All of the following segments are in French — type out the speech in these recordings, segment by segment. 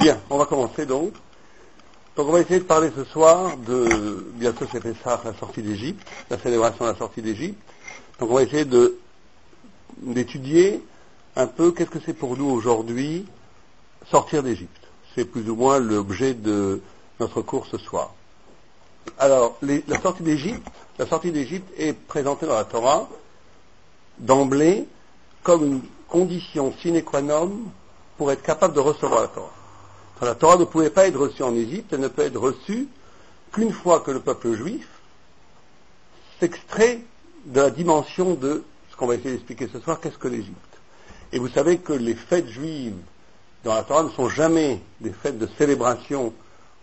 Bien, on va commencer donc. Donc on va essayer de parler ce soir de, bientôt c'est Pessah, la sortie d'Égypte, la célébration de la sortie d'Égypte. Donc on va essayer d'étudier un peu qu'est-ce que c'est pour nous aujourd'hui sortir d'Égypte. C'est plus ou moins l'objet de notre cours ce soir. Alors, la sortie d'Égypte est présentée dans la Torah d'emblée comme une condition sine qua non pour être capable de recevoir la Torah. La Torah ne pouvait pas être reçue en Égypte, elle ne peut être reçue qu'une fois que le peuple juif s'extrait de la dimension de ce qu'on va essayer d'expliquer ce soir, qu'est-ce que l'Égypte. Et vous savez que les fêtes juives dans la Torah ne sont jamais des fêtes de célébration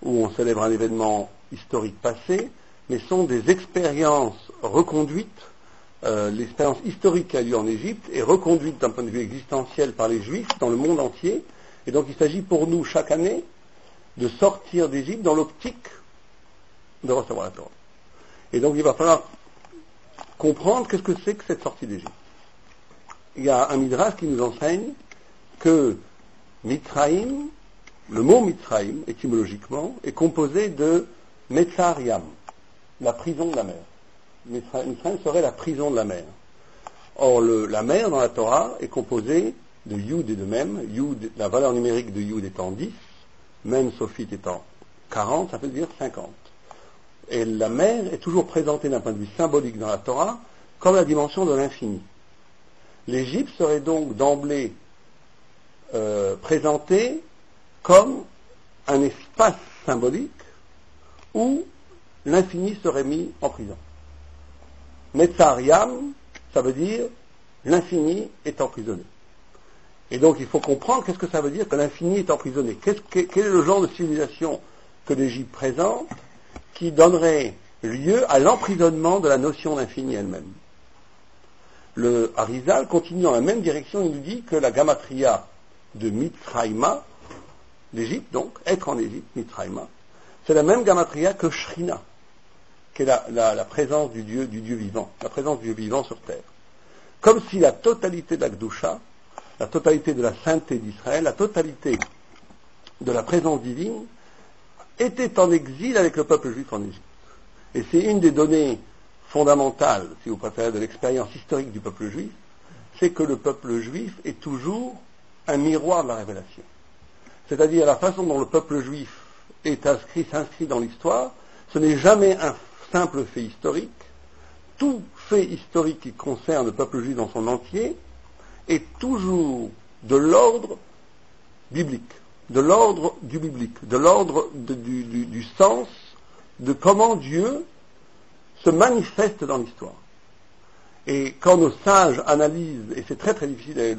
où on célèbre un événement historique passé, mais sont des expériences reconduites. L'expérience historique qui a lieu en Égypte est reconduite d'un point de vue existentiel par les Juifs dans le monde entier. Et donc il s'agit pour nous chaque année de sortir d'Égypte dans l'optique de recevoir la Torah. Et donc il va falloir comprendre qu'est-ce que c'est que cette sortie d'Égypte. Il y a un midrash qui nous enseigne que Mitzraïm, le mot Mitzraïm, étymologiquement, est composé de Metzar Yam, la prison de la mer. Mitzraïm serait la prison de la mer. Or, la mer dans la Torah est composée de Yud et de Mem. Yud, la valeur numérique de Yud étant 10, Mem sophite étant 40, ça veut dire 50. Et la mer est toujours présentée d'un point de vue symbolique dans la Torah comme la dimension de l'infini. L'Égypte serait donc d'emblée présentée comme un espace symbolique où l'infini serait mis en prison. Metzar Yam, ça veut dire l'infini est emprisonné. Et donc il faut comprendre qu'est-ce que ça veut dire que l'infini est emprisonné. Quel est le genre de civilisation que l'Égypte présente qui donnerait lieu à l'emprisonnement de la notion d'infini elle-même. Le Arizal continue dans la même direction, il nous dit que la gamatria de Mitzraïma, l'Égypte donc, être en Égypte, Mitzraïma, c'est la même gamatria que Shrina, qui est la présence du Dieu vivant, la présence du Dieu vivant sur terre. Comme si la totalité de la Gdusha, la totalité de la sainteté d'Israël, la totalité de la présence divine était en exil avec le peuple juif en Égypte. Et c'est une des données fondamentales, si vous préférez, de l'expérience historique du peuple juif, c'est que le peuple juif est toujours un miroir de la révélation. C'est-à-dire la façon dont le peuple juif s'inscrit dans l'histoire, ce n'est jamais un simple fait historique. Tout fait historique qui concerne le peuple juif dans son entier est toujours de l'ordre biblique, de l'ordre du biblique, de l'ordre du sens de comment Dieu se manifeste dans l'histoire. Et quand nos sages analysent, et c'est très très difficile,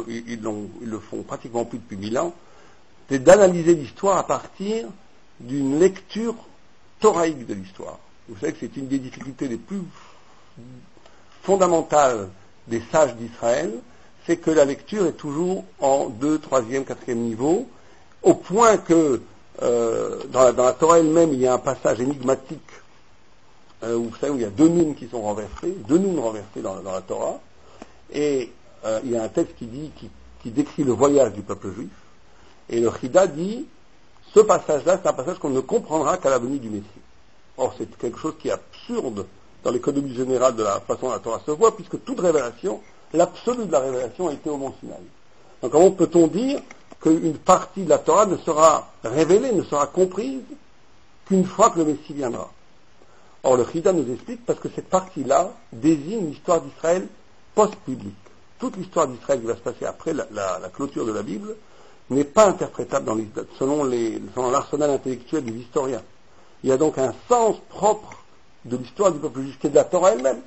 ils le font pratiquement plus depuis 1000 ans, c'est d'analyser l'histoire à partir d'une lecture thoraïque de l'histoire. Vous savez que c'est une des difficultés les plus fondamentales des sages d'Israël, c'est que la lecture est toujours en 2, 3e, 4e niveau, au point que dans la Torah elle-même, il y a un passage énigmatique où vous savez où il y a deux nouns qui sont renversés, deux nouns renversés dans la Torah, et il y a un texte qui décrit le voyage du peuple juif, et le Chida dit, ce passage-là, c'est un passage qu'on ne comprendra qu'à la venue du Messie. Or, c'est quelque chose qui est absurde dans l'économie générale de la façon dont la Torah se voit, puisque toute révélation, l'absolu de la révélation a été au mont Sinaï. Donc comment peut-on dire qu'une partie de la Torah ne sera révélée, ne sera comprise qu'une fois que le Messie viendra? Or le Chida nous explique parce que cette partie-là désigne l'histoire d'Israël post-biblique. Toute l'histoire d'Israël qui va se passer après la clôture de la Bible n'est pas interprétable selon l'arsenal intellectuel des historiens. Il y a donc un sens propre de l'histoire du peuple juif qui est de la Torah elle-même.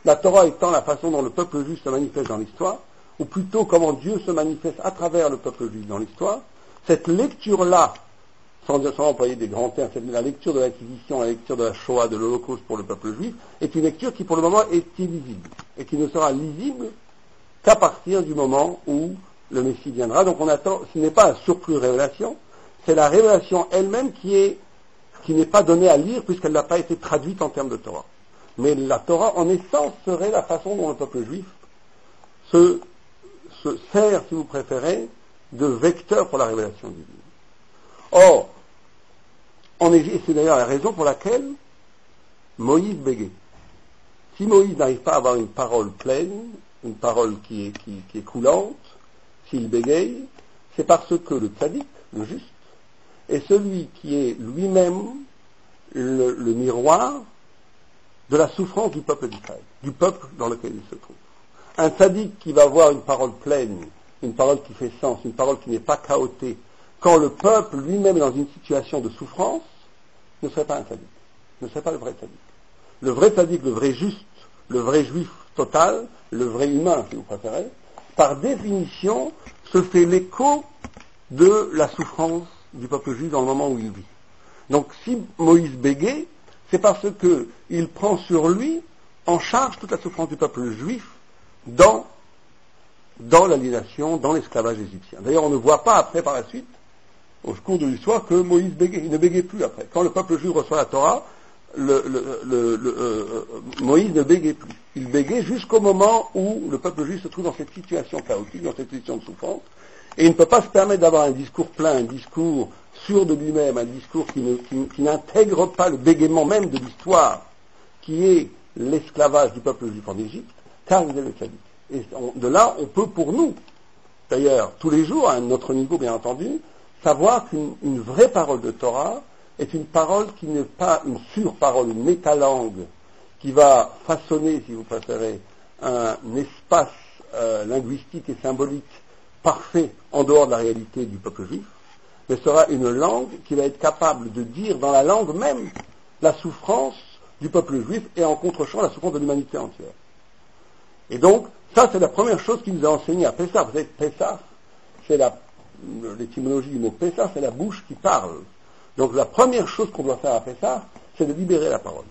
La Torah étant la façon dont le peuple juif se manifeste dans l'histoire, ou plutôt comment Dieu se manifeste à travers le peuple juif dans l'histoire, cette lecture-là, sans employer des grands termes, c'est la lecture de l'Inquisition, la lecture de la Shoah, de l'Holocauste pour le peuple juif, est une lecture qui pour le moment est illisible, et qui ne sera lisible qu'à partir du moment où le Messie viendra. Donc on attend, ce n'est pas un surplus de révélation, c'est la révélation elle-même qui n'est pas donnée à lire puisqu'elle n'a pas été traduite en termes de Torah. Mais la Torah, en essence, serait la façon dont le peuple juif se sert, si vous préférez, de vecteur pour la révélation divine. Or, en Égypte, c'est d'ailleurs la raison pour laquelle Moïse bégaye. Si Moïse n'arrive pas à avoir une parole pleine, une parole qui est coulante, s'il bégaye, c'est parce que le tzaddik, le juste, est celui qui est lui-même le miroir de la souffrance du peuple d'Israël, du peuple dans lequel il se trouve. Un tzaddik qui va avoir une parole pleine, une parole qui fait sens, une parole qui n'est pas chaotée, quand le peuple lui-même est dans une situation de souffrance, ne serait pas un tzaddik, ne serait pas le vrai tzaddik. Le vrai tzaddik, le vrai juste, le vrai juif total, le vrai humain, si vous préférez, par définition, se fait l'écho de la souffrance du peuple juif dans le moment où il vit. Donc si Moïse bégaye, c'est parce qu'il prend sur lui en charge toute la souffrance du peuple juif dans l'aliénation, dans l'esclavage égyptien. D'ailleurs, on ne voit pas après, par la suite, au cours de l'histoire, que Moïse bégaye. Il ne bégaye plus après. Quand le peuple juif reçoit la Torah, Moïse ne bégaye plus. Il bégaye jusqu'au moment où le peuple juif se trouve dans cette situation chaotique, dans cette situation de souffrance, et il ne peut pas se permettre d'avoir un discours plein, un discours sûr de lui-même, un discours qui n'intègre pas le bégaiement même de l'histoire, qui est l'esclavage du peuple juif en Égypte, car il est le tzaddik. Et de là, on peut pour nous, d'ailleurs, tous les jours, à notre niveau bien entendu, savoir qu'une vraie parole de Torah est une parole qui n'est pas une surparole, une métalangue, qui va façonner, si vous préférez, un espace linguistique et symbolique parfait en dehors de la réalité du peuple juif, mais sera une langue qui va être capable de dire dans la langue même la souffrance du peuple juif et en contre-champ la souffrance de l'humanité entière. Et donc, ça c'est la première chose qu'il nous a enseigné à Pessah. Vous savez, Pessah, c'est l'étymologie du mot Pessah, c'est la bouche qui parle. Donc la première chose qu'on doit faire à Pessah, c'est de libérer la parole.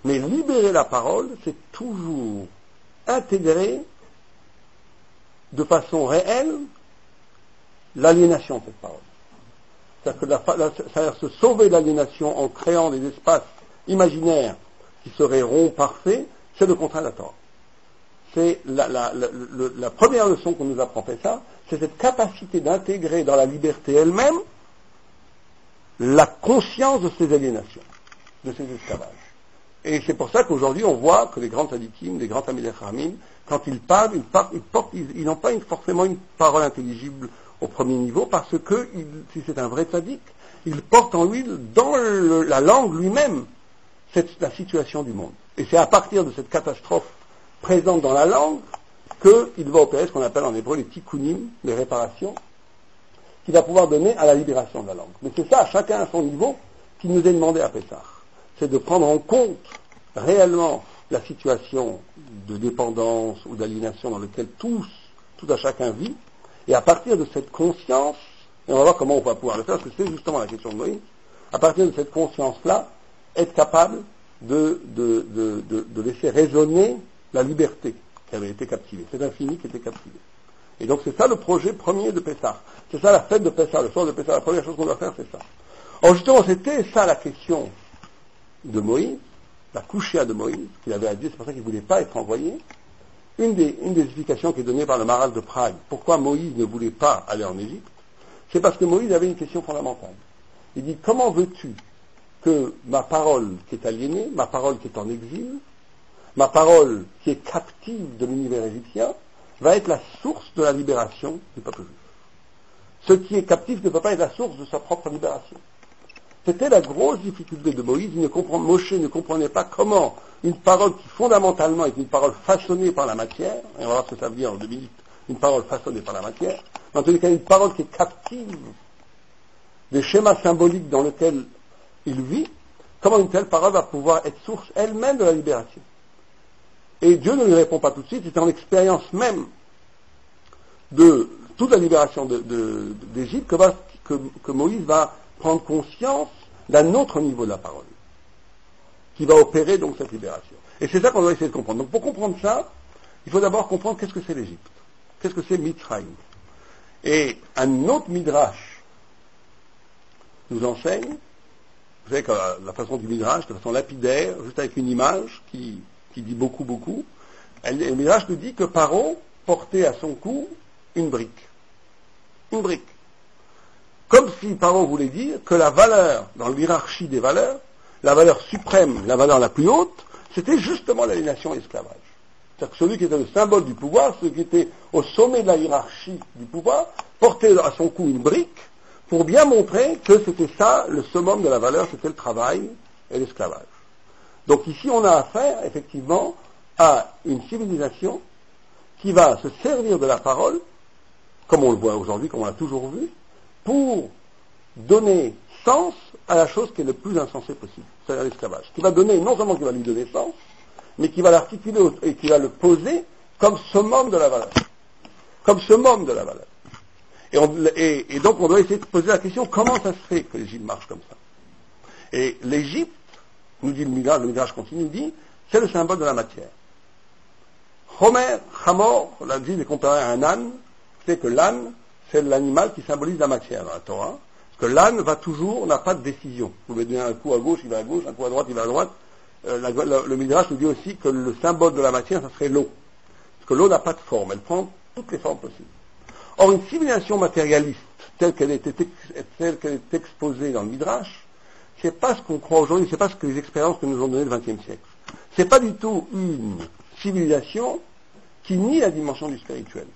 Mais libérer la parole, c'est toujours intégrer de façon réelle l'aliénation de cette parole. C'est-à-dire se sauver de l'aliénation en créant des espaces imaginaires qui seraient ronds, parfaits, c'est le contraire de la Torah. C'est la première leçon qu'on nous apprend Pessah, c'est cette capacité d'intégrer dans la liberté elle-même la conscience de ces aliénations, de ces esclavages. Et c'est pour ça qu'aujourd'hui on voit que les grands tzadikim, les grands Talmidei Chachamim, quand ils parlent, ils n'ont pas forcément une parole intelligible au premier niveau, parce que si c'est un vrai tzaddik, il porte en lui, dans la langue lui-même, la situation du monde. Et c'est à partir de cette catastrophe présente dans la langue qu'il va opérer ce qu'on appelle en hébreu les tikkunim, les réparations, qu'il va pouvoir donner à la libération de la langue. Mais c'est ça, chacun à son niveau, qui nous est demandé à Pessah. C'est de prendre en compte réellement la situation de dépendance ou d'aliénation dans laquelle tout à chacun vit, et à partir de cette conscience, et on va voir comment on va pouvoir le faire, parce que c'est justement la question de Moïse, à partir de cette conscience-là, être capable de laisser résonner la liberté qui avait été captivée, cet infini qui était captivé. Et donc c'est ça le projet premier de Pessah. C'est ça la fête de Pessah, le soir de Pessah, la première chose qu'on doit faire, c'est ça. Or justement, c'était ça la question de Moïse, la couchia de Moïse, qu'il avait à Dieu, c'est pour ça qu'il ne voulait pas être envoyé. Une des explications qui est donnée par le Maharal de Prague, pourquoi Moïse ne voulait pas aller en Égypte, c'est parce que Moïse avait une question fondamentale. Il dit, comment veux-tu que ma parole qui est aliénée, ma parole qui est en exil, ma parole qui est captive de l'univers égyptien, va être la source de la libération du peuple juif. Ce qui est captif ne peut pas être la source de sa propre libération. C'était la grosse difficulté de Moïse. Moshe ne comprenait pas comment une parole qui fondamentalement est une parole façonnée par la matière, et on va voir ce que ça veut dire en 2 minutes, une parole façonnée par la matière, mais en tous les cas une parole qui est captive des schémas symboliques dans lesquels il vit, comment une telle parole va pouvoir être source elle-même de la libération. Et Dieu ne lui répond pas tout de suite, c'est en expérience même de toute la libération d'Égypte que Moïse va prendre conscience d'un autre niveau de la parole, qui va opérer donc cette libération. Et c'est ça qu'on doit essayer de comprendre. Donc pour comprendre ça, il faut d'abord comprendre qu'est-ce que c'est l'Égypte, qu'est-ce que c'est Mitzrayim. Et un autre midrash nous enseigne, vous savez que la façon du midrash, de façon lapidaire, juste avec une image qui dit beaucoup, le midrash nous dit que Paro portait à son cou une brique. Une brique. Comme si Paro voulait dire que la valeur, dans l'hiérarchie des valeurs, la valeur suprême, la valeur la plus haute, c'était justement l'aliénation et l'esclavage. C'est-à-dire que celui qui était le symbole du pouvoir, celui qui était au sommet de la hiérarchie du pouvoir, portait à son cou une brique pour bien montrer que c'était ça, le summum de la valeur, c'était le travail et l'esclavage. Donc ici, on a affaire, effectivement, à une civilisation qui va se servir de la parole, comme on le voit aujourd'hui, comme on l'a toujours vu, pour donner sens à la chose qui est le plus insensée possible, c'est-à-dire l'esclavage. Qui va donner, non seulement qui va lui donner sens, mais qui va l'articuler et qui va le poser comme summum de la valeur. Comme summum de la valeur. Et donc on doit essayer de poser la question, comment ça se fait que l'Égypte marche comme ça? Et l'Égypte, nous dit le Midrash continue, dit, c'est le symbole de la matière. Homer, Hamor, la dit est comparé à un âne, c'est que l'âne, c'est l'animal qui symbolise la matière dans la Torah. Parce que l'âne va toujours, n'a pas de décision. Vous pouvez donner un coup à gauche, il va à gauche, un coup à droite, il va à droite. Le Midrash nous dit aussi que le symbole de la matière, ça serait l'eau. Parce que l'eau n'a pas de forme, elle prend toutes les formes possibles. Or, une civilisation matérialiste, telle qu'elle est exposée dans le Midrash, c'est pas ce qu'on croit aujourd'hui, c'est pas ce que les expériences que nous ont donné le XXe siècle. C'est pas du tout une civilisation qui nie la dimension du spirituel.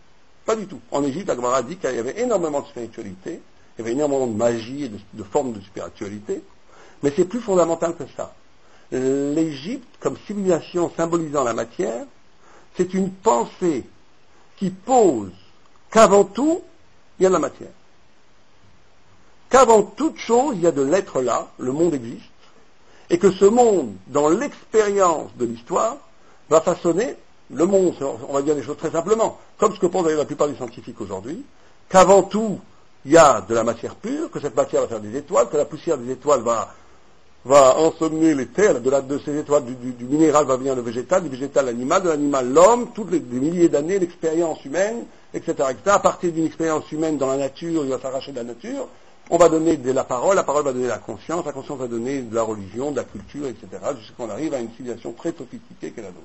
Pas du tout. En Égypte, la Gemara dit qu'il y avait énormément de spiritualité, il y avait énormément de magie et de formes de spiritualité, mais c'est plus fondamental que ça. L'Égypte, comme civilisation symbolisant la matière, c'est une pensée qui pose qu'avant tout, il y a de la matière. Qu'avant toute chose, il y a de l'être là, le monde existe, et que ce monde, dans l'expérience de l'histoire, va façonner le monde, on va dire des choses très simplement, comme ce que pensent d'ailleurs la plupart des scientifiques aujourd'hui, qu'avant tout, il y a de la matière pure, que cette matière va faire des étoiles, que la poussière des étoiles va ensommer les terres, de ces étoiles, du minéral va venir le végétal, du végétal l'animal, de l'animal l'homme, toutes les milliers d'années d'expérience humaine, etc., etc. À partir d'une expérience humaine dans la nature, il va s'arracher de la nature, on va donner de la parole va donner la conscience va donner de la religion, de la culture, etc., jusqu'à qu'on arrive à une civilisation très sophistiquée qu'est la nôtre.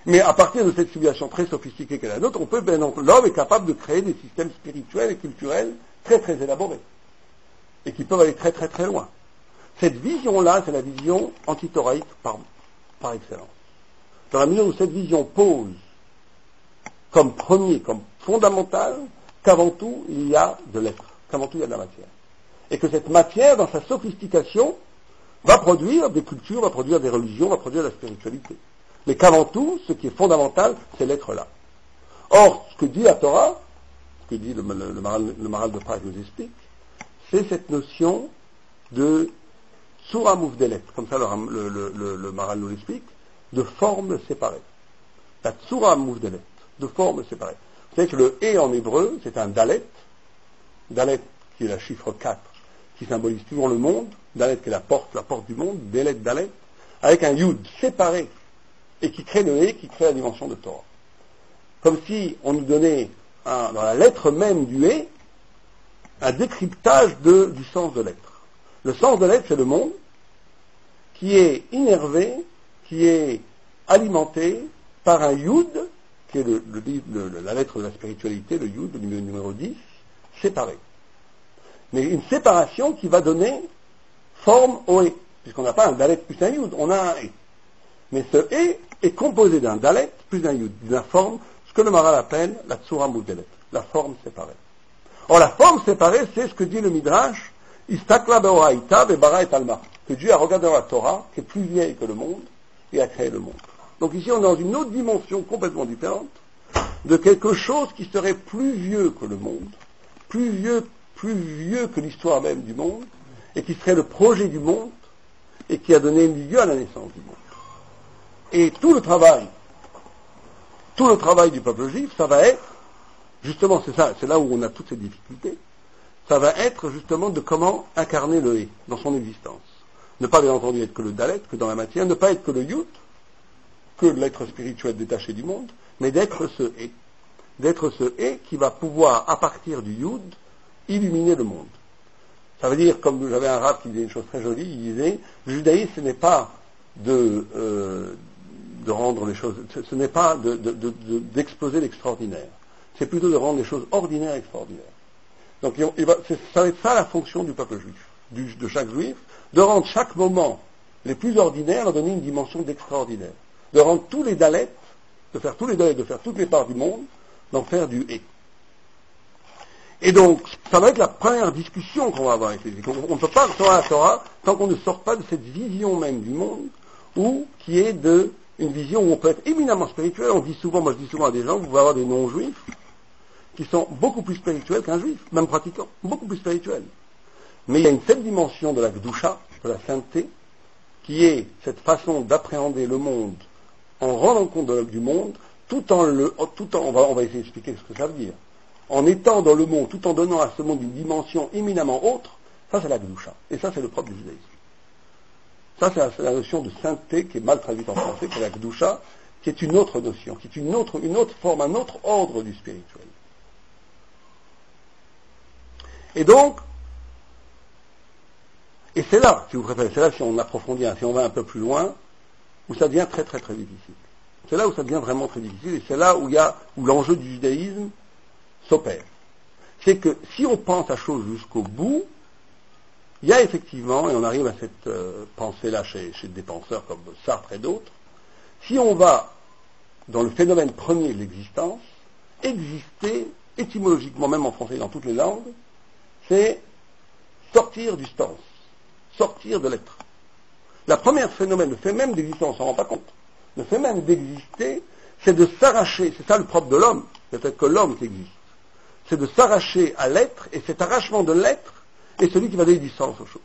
Mais à partir de cette civilisation très sophistiquée qu'est la nôtre, l'homme est capable de créer des systèmes spirituels et culturels très très élaborés, et qui peuvent aller très très très loin. Cette vision-là, c'est la vision antithoraïque par excellence. Dans la mesure où cette vision pose comme premier, comme fondamental, qu'avant tout, il y a de l'être, qu'avant tout, il y a de la matière. Et que cette matière, dans sa sophistication, va produire des cultures, va produire des religions, va produire de la spiritualité. Mais qu'avant tout, ce qui est fondamental, c'est l'être là. Or, ce que dit la Torah, ce que dit le Maharal de Prague nous explique, c'est cette notion de Tsura Mouvdelet, comme ça le Maharal nous l'explique, de formes séparées. La Tsura Mouvdelet, de formes séparées. Vous savez que le E en hébreu, c'est un Dalet, Dalet qui est la chiffre 4, qui symbolise toujours le monde, Dalet qui est la porte du monde, Dalet, Dalet, avec un Yud séparé, et qui crée le E, qui crée la dimension de Torah. Comme si on nous donnait, dans la lettre même du E, un décryptage du sens de l'être. Le sens de l'être, c'est le monde qui est innervé, qui est alimenté par un Yud, qui est la lettre de la spiritualité, le Yud, le numéro 10, séparé. Mais une séparation qui va donner forme au E, puisqu'on n'a pas un Dalet plus un Yud, on a un E. Mais ce E est composé d'un Dalet plus un Yud, d'une forme, ce que le Maharal appelle la Tsura Mouvdelet, la forme séparée. Or, la forme séparée, c'est ce que dit le Midrash, Istakla be'oraïta be'bara et alma, que Dieu a regardé dans la Torah, qui est plus vieille que le monde, et a créé le monde. Donc ici, on est dans une autre dimension complètement différente, de quelque chose qui serait plus vieux que le monde, plus vieux que l'histoire même du monde, et qui serait le projet du monde, et qui a donné lieu à la naissance du monde. Et tout le travail du peuple juif, ça va être, justement, c'est là où on a toutes ces difficultés, ça va être justement de comment incarner le E dans son existence. Ne pas bien entendu être que le Dalet, que dans la matière, ne pas être que le Yud, que l'être spirituel détaché du monde, mais d'être ce E. D'être ce E qui va pouvoir, à partir du Yud, illuminer le monde. Ça veut dire, comme j'avais un rabbin qui disait une chose très jolie, il disait, le judaïsme, ce n'est pas de rendre les choses, ce n'est pas d'exploser l'extraordinaire. C'est plutôt de rendre les choses ordinaires extraordinaires. Donc ça va être ça la fonction du peuple juif, de chaque juif, de rendre chaque moment les plus ordinaires, leur donner une dimension d'extraordinaire. De rendre tous les dalets, de faire tous les dalets, de faire toutes les parts du monde, d'en faire du et. Et donc, ça va être la première discussion qu'on va avoir avec les juifs. On ne peut pas recevoir la Torah tant qu'on ne sort pas de cette vision même du monde, qui est une vision où on peut être éminemment spirituel. Moi je dis souvent à des gens, vous pouvez avoir des non-juifs qui sont beaucoup plus spirituels qu'un juif, même pratiquant, beaucoup plus spirituels. Mais il y a cette dimension de la Kedusha, de la sainteté, qui est cette façon d'appréhender le monde en rendant compte du monde, on va essayer d'expliquer ce que ça veut dire. En étant dans le monde, tout en donnant à ce monde une dimension éminemment autre, ça c'est la Kedusha. Et ça c'est le propre du judaïsme. Ça c'est la notion de sainteté qui est mal traduite en français, qui est la Kedusha, qui est une autre notion, qui est une autre forme, un autre ordre du spirituel. Et donc, et c'est là, si vous préférez, c'est là si on approfondit, si on va un peu plus loin, où ça devient très très très difficile. C'est là où ça devient vraiment très difficile, et c'est là où l'enjeu du judaïsme s'opère. C'est que si on pense la chose jusqu'au bout, il y a effectivement, et on arrive à cette pensée-là chez des penseurs comme Sartre et d'autres, si on va dans le phénomène premier de l'existence, exister, étymologiquement même en français et dans toutes les langues, c'est sortir du stance, sortir de l'être. La première phénomène, le fait même d'exister, on ne s'en rend pas compte. Le fait même d'exister, c'est de s'arracher, c'est ça le propre de l'homme, c'est peut-être que l'homme qui existe, c'est de s'arracher à l'être, et cet arrachement de l'être est celui qui va donner du sens aux choses.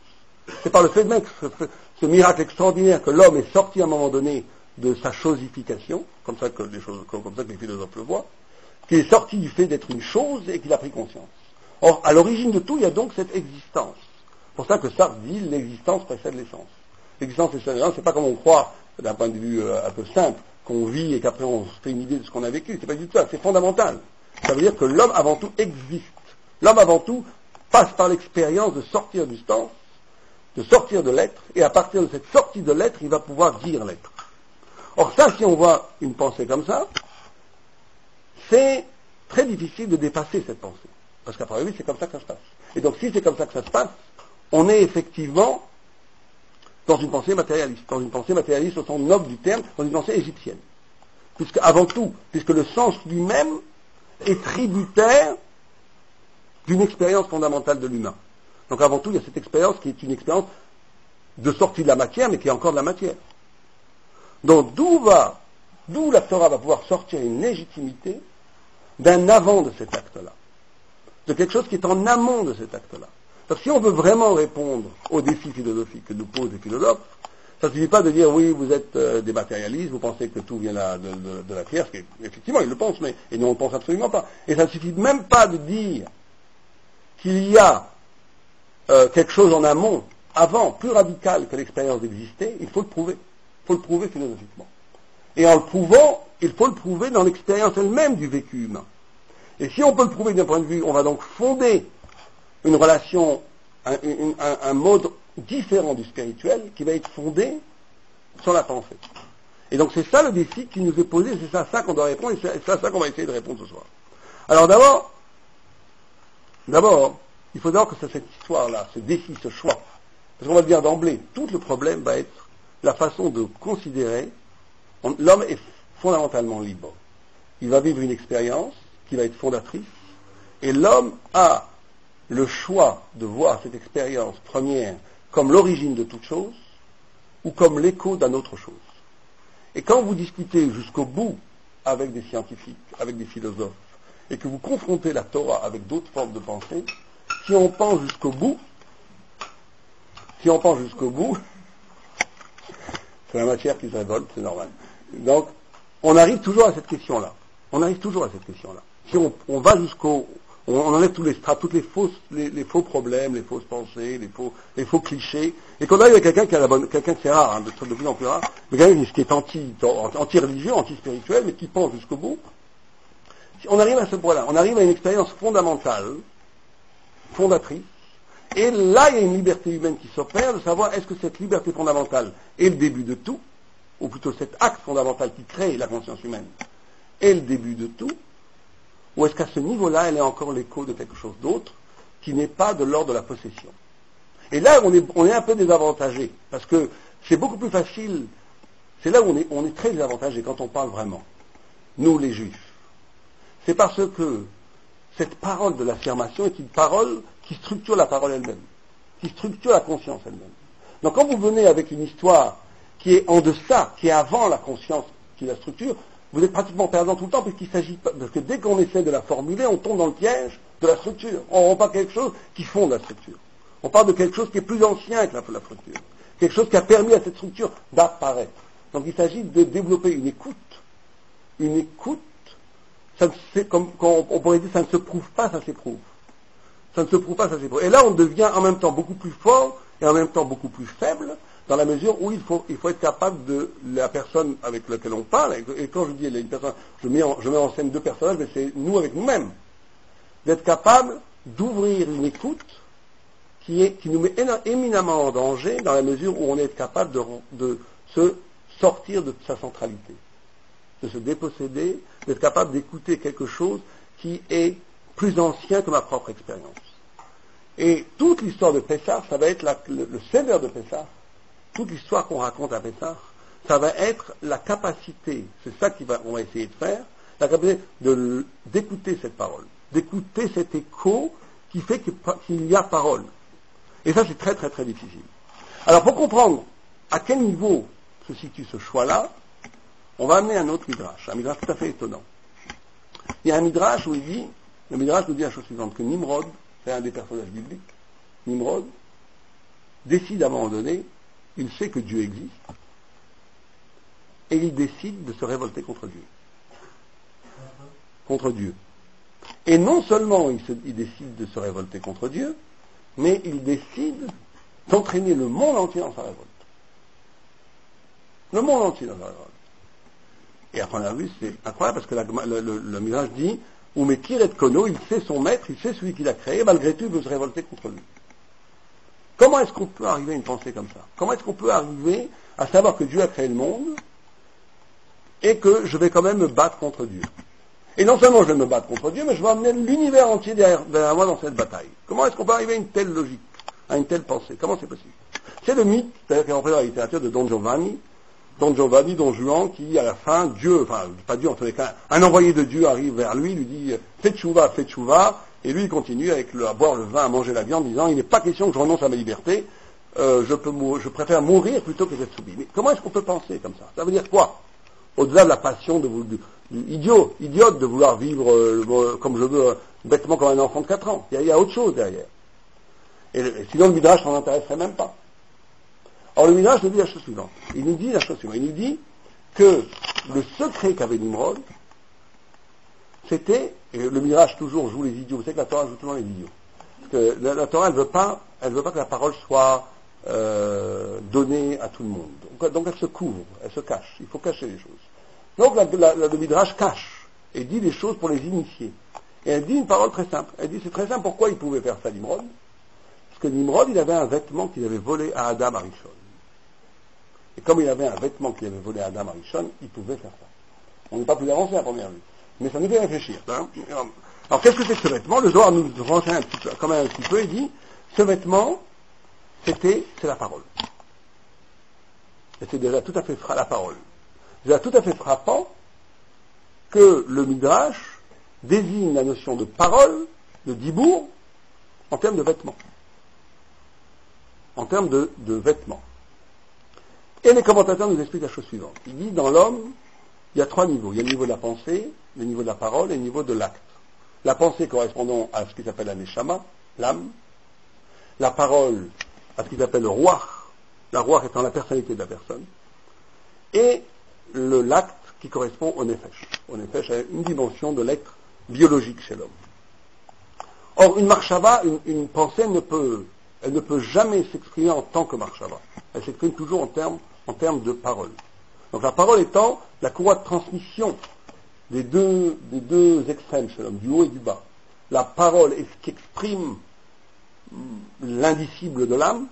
C'est par le fait même que ce miracle extraordinaire que l'homme est sorti à un moment donné de sa chosification, comme ça que les philosophes le voient, qu'il est sorti du fait d'être une chose et qu'il a pris conscience. Or, à l'origine de tout, il y a donc cette existence. C'est pour ça que Sartre dit l'existence précède l'essence. L'existence précède l'essence, c'est pas comme on croit, d'un point de vue un peu simple, qu'on vit et qu'après on se fait une idée de ce qu'on a vécu. C'est pas du tout ça, c'est fondamental. Ça veut dire que l'homme avant tout existe. L'homme avant tout passe par l'expérience de sortir du stance, de sortir de l'être, et à partir de cette sortie de l'être, il va pouvoir dire l'être. Or ça, si on voit une pensée comme ça, c'est très difficile de dépasser cette pensée. Parce qu'à priori, c'est comme ça que ça se passe. Et donc, si c'est comme ça que ça se passe, on est effectivement dans une pensée matérialiste au sens noble du terme, dans une pensée égyptienne. Puisque, avant tout, puisque le sens lui-même est tributaire d'une expérience fondamentale de l'humain. Donc, avant tout, il y a cette expérience qui est une expérience de sortie de la matière, mais qui est encore de la matière. Donc, d'où la Torah va pouvoir sortir une légitimité d'un avant de cet acte-là, de quelque chose qui est en amont de cet acte-là. Parce que si on veut vraiment répondre aux défis philosophiques que nous posent les philosophes, ça ne suffit pas de dire oui, vous êtes des matérialistes, vous pensez que tout vient de la terre, ce qui effectivement ils le pensent, et nous on ne le pense absolument pas. Et ça ne suffit même pas de dire qu'il y a quelque chose en amont, avant, plus radical que l'expérience d'exister, il faut le prouver. Il faut le prouver philosophiquement. Et en le prouvant, il faut le prouver dans l'expérience elle-même du vécu humain. Et si on peut le prouver d'un point de vue, on va donc fonder une relation, un mode différent du spirituel qui va être fondé sur la pensée. Et donc c'est ça le défi qui nous est posé, c'est à ça qu'on doit répondre, et c'est à ça qu'on va essayer de répondre ce soir. Alors d'abord, il faut d'abord que cette histoire-là, ce défi, ce choix, parce qu'on va le dire d'emblée, tout le problème va être la façon de considérer, l'homme est fondamentalement libre. Il va vivre une expérience qui va être fondatrice, et l'homme a le choix de voir cette expérience première comme l'origine de toute chose, ou comme l'écho d'une autre chose. Et quand vous discutez jusqu'au bout avec des scientifiques, avec des philosophes, et que vous confrontez la Torah avec d'autres formes de pensée, si on pense jusqu'au bout, c'est la matière qui se révolte, c'est normal. Donc, on arrive toujours à cette question-là. Si on va on enlève tous les strates, toutes les faux problèmes, les fausses pensées, les faux clichés, et qu'on arrive à quelqu'un qui a quelqu'un qui est rare, de plus en plus rare, mais quelqu'un qui est anti-religieux, anti-spirituel, mais qui pense jusqu'au bout. On arrive à ce point-là, on arrive à une expérience fondamentale, fondatrice, et là il y a une liberté humaine qui s'opère, de savoir est-ce que cette liberté fondamentale est le début de tout, ou plutôt cet acte fondamental qui crée la conscience humaine est le début de tout, ou est-ce qu'à ce niveau-là, elle est encore l'écho de quelque chose d'autre, qui n'est pas de l'ordre de la possession. Et là, on est un peu désavantagé, parce que c'est beaucoup plus facile, c'est là où on est très désavantagé quand on parle vraiment, nous les Juifs. C'est parce que cette parole de l'affirmation est une parole qui structure la parole elle-même, qui structure la conscience elle-même. Donc quand vous venez avec une histoire qui est en deçà, qui est avant la conscience qui la structure, vous êtes pratiquement perdant tout le temps, puisqu'il s'agit pas, parce que dès qu'on essaie de la formuler, on tombe dans le piège de la structure. On parle de quelque chose qui fonde la structure. On parle de quelque chose qui est plus ancien que la structure. Quelque chose qui a permis à cette structure d'apparaître. Donc il s'agit de développer une écoute. Une écoute, comme on pourrait dire, ça ne se prouve pas, ça s'éprouve. Ça ne se prouve pas, ça s'éprouve. Et là, on devient en même temps beaucoup plus fort et en même temps beaucoup plus faible, dans la mesure où il faut être capable de la personne avec laquelle on parle. Et quand je dis une personne, je mets en scène deux personnages, mais c'est nous avec nous-mêmes. D'être capable d'ouvrir une écoute qui nous met éminemment en danger, dans la mesure où on est capable de se sortir de sa centralité, de se déposséder, d'être capable d'écouter quelque chose qui est plus ancien que ma propre expérience. Et toute l'histoire de Pessah, ça va être le sévère de Pessah, toute l'histoire qu'on raconte à Pessah, ça va être la capacité, c'est ça qu'on va essayer de faire, la capacité d'écouter cette parole, d'écouter cet écho qui fait qu'il y a parole. Et ça, c'est très très très difficile. Alors, pour comprendre à quel niveau se situe ce choix-là, on va amener un autre midrash, un midrash tout à fait étonnant. Il y a un midrash où le midrash nous dit la chose suivante, que Nimrod, c'est un des personnages bibliques, Nimrod décide à un moment donné, il sait que Dieu existe, et il décide de se révolter contre Dieu. Contre Dieu. Et non seulement il décide de se révolter contre Dieu, mais il décide d'entraîner le monde entier dans sa révolte. Le monde entier dans sa révolte. Et à première vue, c'est incroyable, parce que le Midrash dit, ou Mekir et Kono, il sait son maître, il sait celui qu'il a créé, malgré tout, il veut se révolter contre lui. Comment est-ce qu'on peut arriver à une pensée comme ça? Comment est-ce qu'on peut arriver à savoir que Dieu a créé le monde, et que je vais quand même me battre contre Dieu? Et non seulement je vais me battre contre Dieu, mais je vais emmener l'univers entier derrière moi dans cette bataille. Comment est-ce qu'on peut arriver à une telle logique, à une telle pensée? Comment c'est possible? C'est le mythe, c'est-à-dire qui est repris dans la littérature de Don Giovanni, Don Juan, qui à la fin, Dieu, enfin pas Dieu en tous les cas, un envoyé de Dieu arrive vers lui, lui dit fais tchouva, et lui il continue à boire le vin, à manger la viande, disant il n'est pas question que je renonce à ma liberté, je préfère mourir plutôt que d'être soumis. Mais comment est-ce qu'on peut penser comme ça? Ça veut dire quoi? Au-delà de la passion idiote de vouloir vivre comme je veux, bêtement comme un enfant de 4 ans. Il y a autre chose derrière. Et sinon le Midrash s'en intéresserait même pas. Or le Midrash nous dit la chose suivante. Il nous dit que le secret qu'avait Nimrod, c'était, et le Midrash toujours joue les idiots, vous savez que la Torah joue toujours les idiots. Parce que la Torah, elle veut pas que la parole soit donnée à tout le monde. Donc elle se couvre, elle se cache. Il faut cacher les choses. Donc le Midrash cache et dit des choses pour les initier. Et elle dit une parole très simple. Elle dit, c'est très simple, pourquoi il pouvait faire ça, Nimrod? Parce que Nimrod, il avait un vêtement qu'il avait volé à Adam Arishon. Et comme il avait un vêtement qu'il avait volé à Adam Arishon, il pouvait faire ça. On n'est pas plus avancé à première vue. Mais ça nous fait réfléchir. Hein. Alors qu'est-ce que c'est que ce vêtement? Le Zohar nous renseigne quand même un petit peu et dit, ce vêtement, c'est la parole. Et c'est déjà tout à fait la parole. C'est déjà tout à fait frappant que le Midrash désigne la notion de parole, de dibour, en termes de vêtements. En termes de vêtements. Et les commentateurs nous expliquent la chose suivante. Ils disent, dans l'homme, il y a 3 niveaux. Il y a le niveau de la pensée, le niveau de la parole et le niveau de l'acte. La pensée correspondant à ce qui s'appelle la neshama, l'âme. La parole à ce qui s'appelle le ruach, la ruach étant la personnalité de la personne. Et l'acte qui correspond au nefesh. Au nefesh a une dimension de l'être biologique chez l'homme. Or, une marshava, une pensée elle ne peut jamais s'exprimer en tant que marshava. Elle s'exprime toujours en termes de parole. Donc la parole étant la courroie de transmission des deux extrêmes chez l'homme, du haut et du bas. La parole est ce qui exprime l'indicible de l'âme,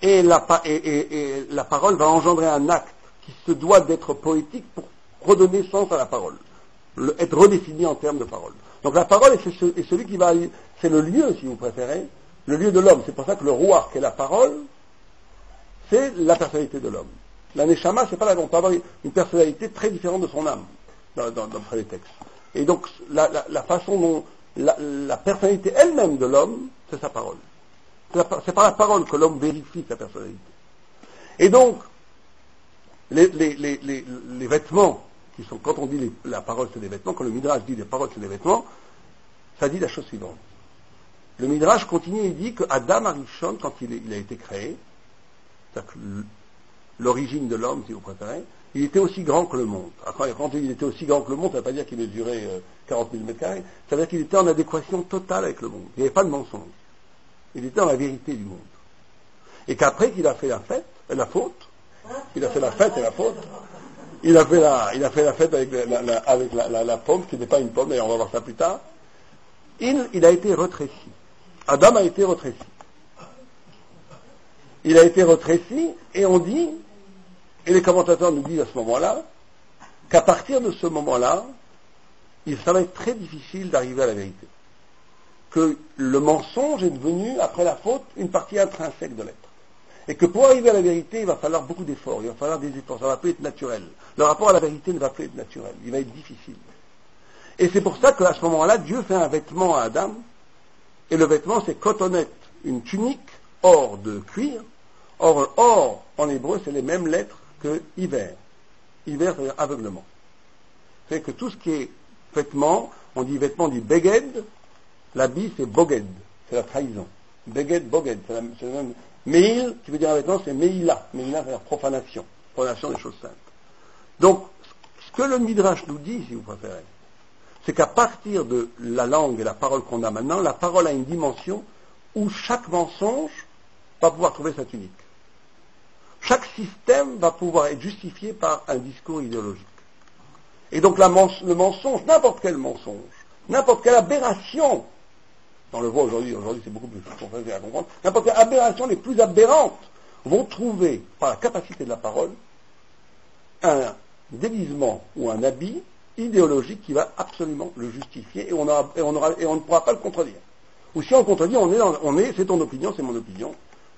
et la parole va engendrer un acte qui se doit d'être poétique pour redonner sens à la parole, être redéfini en termes de parole. Donc la parole est celui qui va, c'est le lieu, si vous préférez, le lieu de l'homme. C'est pour ça que le roi, qui est la parole, c'est la personnalité de l'homme. La neshama, c'est pas la, on peut avoir une personnalité très différente de son âme, d'après les textes. Et donc, la façon dont, la personnalité elle-même de l'homme, c'est sa parole. C'est par la parole que l'homme vérifie sa personnalité. Et donc, les vêtements, qui sont, quand on dit la parole c'est des vêtements, quand le Midrash dit les paroles c'est des vêtements, ça dit la chose suivante. Le Midrash continue et dit que Adam Arishon, quand il a été créé, c'est-à-dire que l'origine de l'homme, si vous préférez, il était aussi grand que le monde. Quand il était aussi grand que le monde, ça ne veut pas dire qu'il mesurait 40 000 mètres carrés, ça veut dire qu'il était en adéquation totale avec le monde. Il n'y avait pas de mensonge. Il était dans la vérité du monde. Et qu'après qu'il a fait la fête, la faute, il a fait la fête et la faute, il a fait la fête avec la pomme, qui n'est pas une pomme, d'ailleurs on va voir ça plus tard, il a été retréci. Adam a été retréci. Il a été retréci, et on dit, et les commentateurs nous disent à ce moment-là, qu'à partir de ce moment-là, ça va être très difficile d'arriver à la vérité. Que le mensonge est devenu, après la faute, une partie intrinsèque de l'être. Et que pour arriver à la vérité, il va falloir beaucoup d'efforts, il va falloir des efforts, ça ne va plus être naturel. Le rapport à la vérité ne va plus être naturel, il va être difficile. Et c'est pour ça qu'à ce moment-là, Dieu fait un vêtement à Adam, et le vêtement c'est cotonnette, une tunique, or de cuir. Or, or en hébreu, c'est les mêmes lettres que hiver. Hiver, c'est-à-dire aveuglement. C'est que tout ce qui est vêtement, on dit vêtement, on dit beged, l'habit c'est boged, c'est la trahison. Beged, boged, c'est le même. Meil, qui veut dire un vêtement, c'est meila. Meila, c'est-à-dire profanation. Profanation des choses saintes. Donc, ce que le Midrash nous dit, si vous préférez, c'est qu'à partir de la langue et la parole qu'on a maintenant, la parole a une dimension où chaque mensonge va pouvoir trouver sa tunique. Chaque système va pouvoir être justifié par un discours idéologique. Et donc le mensonge, n'importe quel mensonge, n'importe quelle aberration, on le voit aujourd'hui c'est beaucoup plus facile à comprendre, n'importe quelle aberration les plus aberrantes vont trouver, par la capacité de la parole, un déguisement ou un habit idéologique qui va absolument le justifier et on ne pourra pas le contredire. Ou si on le contredit, c'est ton opinion, c'est mon opinion,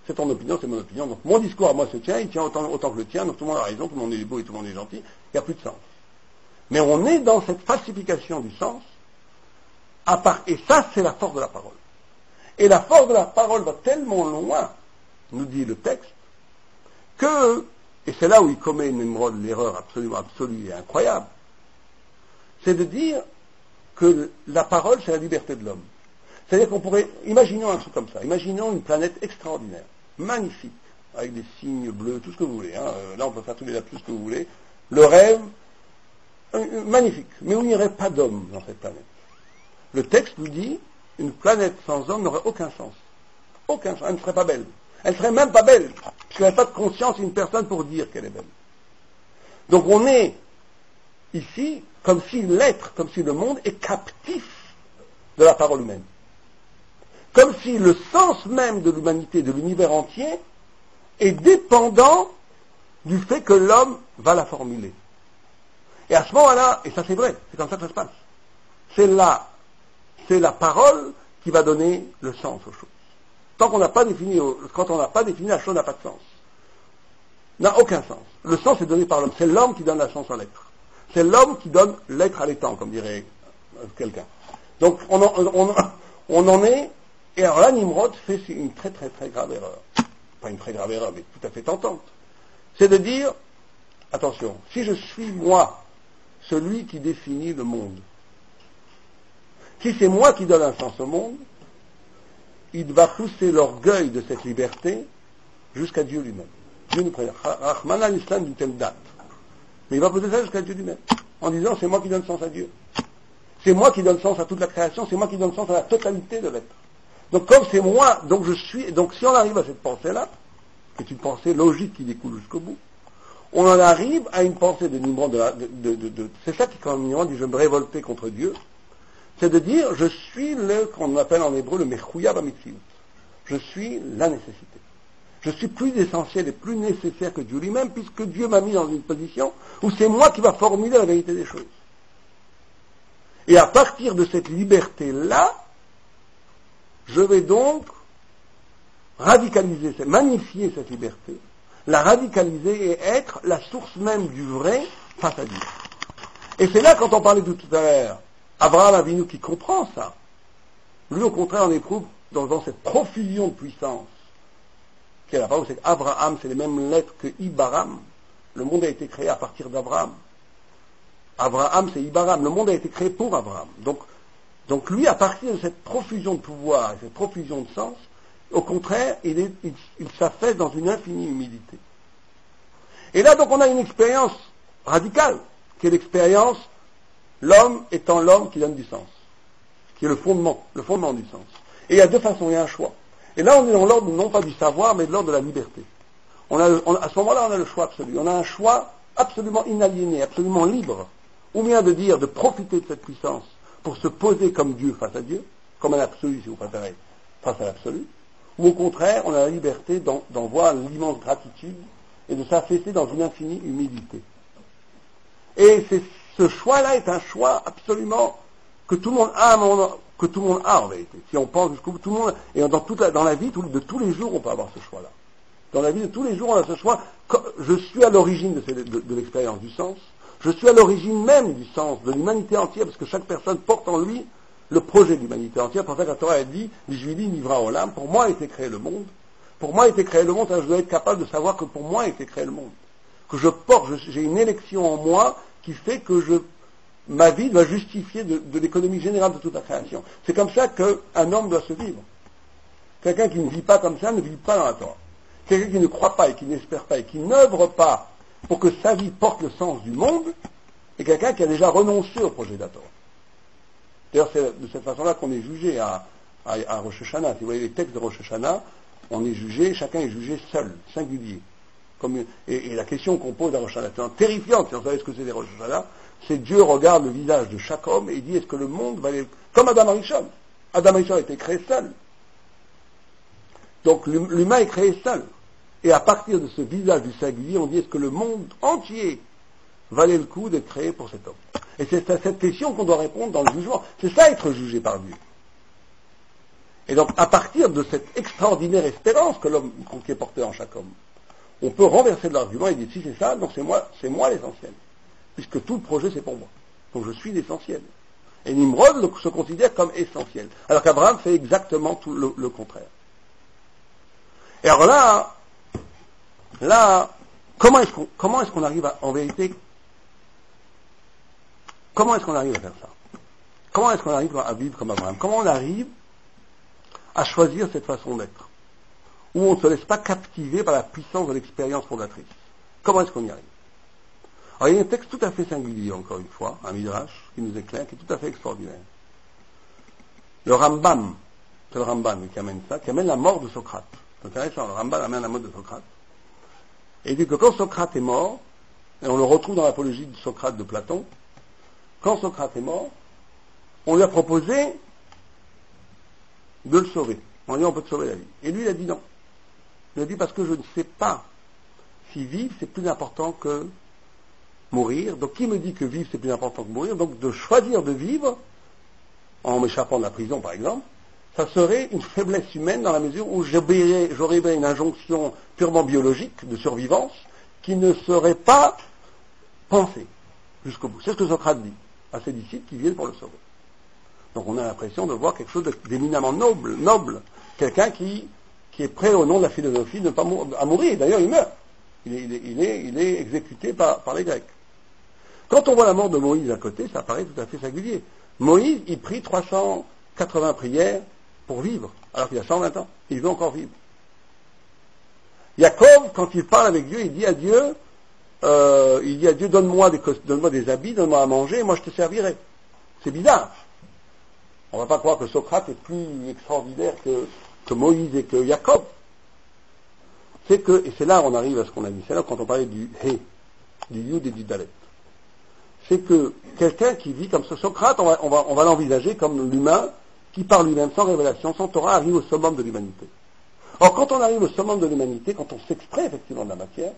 c'est ton opinion, c'est mon opinion. Donc mon discours à moi se tient, il tient autant que le tien, donc tout le monde a raison, tout le monde est beau et tout le monde est gentil, il n'y a plus de sens. Mais on est dans cette falsification du sens, et ça c'est la force de la parole. Et la force de la parole va tellement loin, nous dit le texte, que, et c'est là où il commet l'erreur absolument absolue et incroyable, c'est de dire que la parole c'est la liberté de l'homme. C'est-à-dire qu'on pourrait, imaginons un truc comme ça, imaginons une planète extraordinaire, magnifique, avec des signes bleus, tout ce que vous voulez, hein. Là on peut faire tous les lapsus que vous voulez, le rêve, magnifique, mais où il n'y aurait pas d'homme dans cette planète. Le texte nous dit, une planète sans homme n'aurait aucun sens. Aucun sens, elle ne serait pas belle. Elle ne serait même pas belle, puisqu'elle n'a pas de conscience une personne pour dire qu'elle est belle. Donc on est ici comme si l'être, comme si le monde est captif de la parole humaine. Comme si le sens même de l'humanité, de l'univers entier, est dépendant du fait que l'homme va la formuler. Et à ce moment-là, et ça c'est vrai, c'est comme ça que ça se passe, c'est la parole qui va donner le sens aux choses. Quand on n'a pas défini la chose n'a pas de sens. N'a aucun sens. Le sens est donné par l'homme. C'est l'homme qui donne la sens à l'être. C'est l'homme qui donne l'être à l'étang, comme dirait quelqu'un. Donc on en est, et alors là Nimrod fait une très très très grave erreur. Pas une très grave erreur, mais tout à fait tentante. C'est de dire, attention, si je suis moi, celui qui définit le monde, si c'est moi qui donne un sens au monde, il va pousser l'orgueil de cette liberté jusqu'à Dieu lui-même. Dieu nous prévient. Rahman al-Islam d'une telle date. Mais il va pousser ça jusqu'à Dieu lui-même. En disant, c'est moi qui donne sens à Dieu. C'est moi qui donne sens à toute la création, c'est moi qui donne sens à la totalité de l'être. Donc comme c'est moi, donc je suis, donc si on arrive à cette pensée-là, qui est une pensée logique qui découle jusqu'au bout, on en arrive à une pensée de Nimrod, c'est ça qui, quand Nimrod dit, je me révoltais contre Dieu, c'est de dire, je suis qu'on appelle en hébreu le mechouya b'amitziyut. Je suis la nécessité. Je suis plus essentiel et plus nécessaire que Dieu lui-même, puisque Dieu m'a mis dans une position où c'est moi qui va formuler la vérité des choses. Et à partir de cette liberté-là, je vais donc radicaliser, magnifier cette liberté, la radicaliser et être la source même du vrai face à Dieu. Et c'est là, quand on parlait de tout à l'heure, Abraham Avinu qui comprend ça, lui au contraire en éprouve dans cette profusion de puissance qui est la parole, c'est qu'Abraham, c'est les mêmes lettres que Ibaram. Le monde a été créé à partir d'Abraham. Abraham, c'est Ibaram. Le monde a été créé pour Abraham. Donc lui, à partir de cette profusion de pouvoir et cette profusion de sens, au contraire, il s'affaisse dans une infinie humilité. Et là, donc, on a une expérience radicale, qui est l'expérience, l'homme étant l'homme qui donne du sens, qui est le fondement du sens. Et il y a deux façons, il y a un choix. Et là, on est dans l'ordre, non pas du savoir, mais de l'ordre de la liberté. À ce moment-là, on a le choix absolu. On a un choix absolument inaliéné, absolument libre, ou bien de profiter de cette puissance pour se poser comme Dieu face à Dieu, comme un absolu, si vous préférez, face à l'absolu, ou au contraire, on a la liberté d'en voir l'immense gratitude et de s'affaisser dans une infinie humilité. Et ce choix-là est un choix absolument que tout le monde a, en vérité. Si on pense jusqu'au bout, tout le monde, et dans la vie de tous les jours, on peut avoir ce choix-là. Dans la vie de tous les jours, on a ce choix. Je suis à l'origine de l'expérience du sens. Je suis à l'origine même du sens de l'humanité entière, parce que chaque personne porte en lui le projet de l'humanité entière. Pour ça que la Torah a dit, Bijvili nivra olam, pour moi a été créé le monde. Pour moi a été créé le monde, je dois être capable de savoir que pour moi a été créé le monde. Que j'ai une élection en moi qui fait que ma vie doit justifier de l'économie générale de toute la création. C'est comme ça qu'un homme doit se vivre. Quelqu'un qui ne vit pas comme ça ne vit pas dans la Torah. Quelqu'un qui ne croit pas et qui n'espère pas et qui n'œuvre pas pour que sa vie porte le sens du monde est quelqu'un qui a déjà renoncé au projet de la Torah. D'ailleurs, c'est de cette façon-là qu'on est jugé à Rosh Hashanah. Si vous voyez les textes de Rosh Hashanah, on est jugé, chacun est jugé seul, singulier. Et la question qu'on pose à Rosh Hashanah, c'est terrifiante, si on savait ce que c'est des Rosh Hashanah, c'est Dieu regarde le visage de chaque homme et dit, est-ce que le monde va aller... Comme Adam Arishon. Adam Arishon a été créé seul. Donc l'humain est créé seul. Et à partir de ce visage du singulier, on dit, est-ce que le monde entier valait le coup d'être créé pour cet homme? Et c'est à cette question qu'on doit répondre dans le jugement. C'est ça, être jugé par Dieu. Et donc, à partir de cette extraordinaire espérance que l'homme, qui est porté en chaque homme, on peut renverser de l'argument et dire, si c'est ça, donc c'est moi l'essentiel. Puisque tout le projet, c'est pour moi. Donc je suis l'essentiel. Et Nimrod se considère comme essentiel. Alors qu'Abraham fait exactement tout le contraire. Et alors là, comment est-ce qu'on arrive en vérité, comment est-ce qu'on arrive à faire ça? Comment est-ce qu'on arrive à vivre comme Abraham? Comment on arrive à choisir cette façon d'être? Où on ne se laisse pas captiver par la puissance de l'expérience fondatrice. Comment est-ce qu'on y arrive? Alors il y a un texte tout à fait singulier, encore une fois, un midrash qui nous éclaire, qui est tout à fait extraordinaire. Le Rambam, c'est le Rambam qui amène ça, qui amène la mort de Socrate. C'est intéressant, le Rambam amène la mort de Socrate. Et il dit que quand Socrate est mort, et on le retrouve dans l'apologie de Socrate de Platon, quand Socrate est mort, on lui a proposé de le sauver. On lui a dit on peut te sauver la vie. Et lui il a dit non. Il a dit parce que je ne sais pas si vivre c'est plus important que mourir. Donc qui me dit que vivre c'est plus important que mourir? Donc de choisir de vivre, en m'échappant de la prison par exemple, ça serait une faiblesse humaine dans la mesure où j'aurais une injonction purement biologique de survivance qui ne serait pas pensée jusqu'au bout. C'est ce que Socrate dit à ses disciples qui viennent pour le sauver. Donc on a l'impression de voir quelque chose d'éminemment noble. Quelqu'un qui est prêt au nom de la philosophie de ne pas à mourir. D'ailleurs il meurt. Il est exécuté par les Grecs. Quand on voit la mort de Moïse à côté, ça paraît tout à fait singulier. Moïse, il prie 380 prières pour vivre, alors qu'il a 120 ans. Il veut encore vivre. Jacob, quand il parle avec Dieu, il dit à Dieu, donne-moi des habits, donne-moi à manger, et moi je te servirai. C'est bizarre. On ne va pas croire que Socrate est plus extraordinaire que Moïse et que Jacob. Et c'est là où on arrive à ce qu'on a dit. C'est là quand on parlait du He, du Yud et du Dalet. C'est que quelqu'un qui vit comme ça, Socrate, on va l'envisager comme l'humain qui par lui-même, sans révélation, sans Torah, arrive au summum de l'humanité. Or, quand on arrive au summum de l'humanité, quand on s'extrait effectivement de la matière,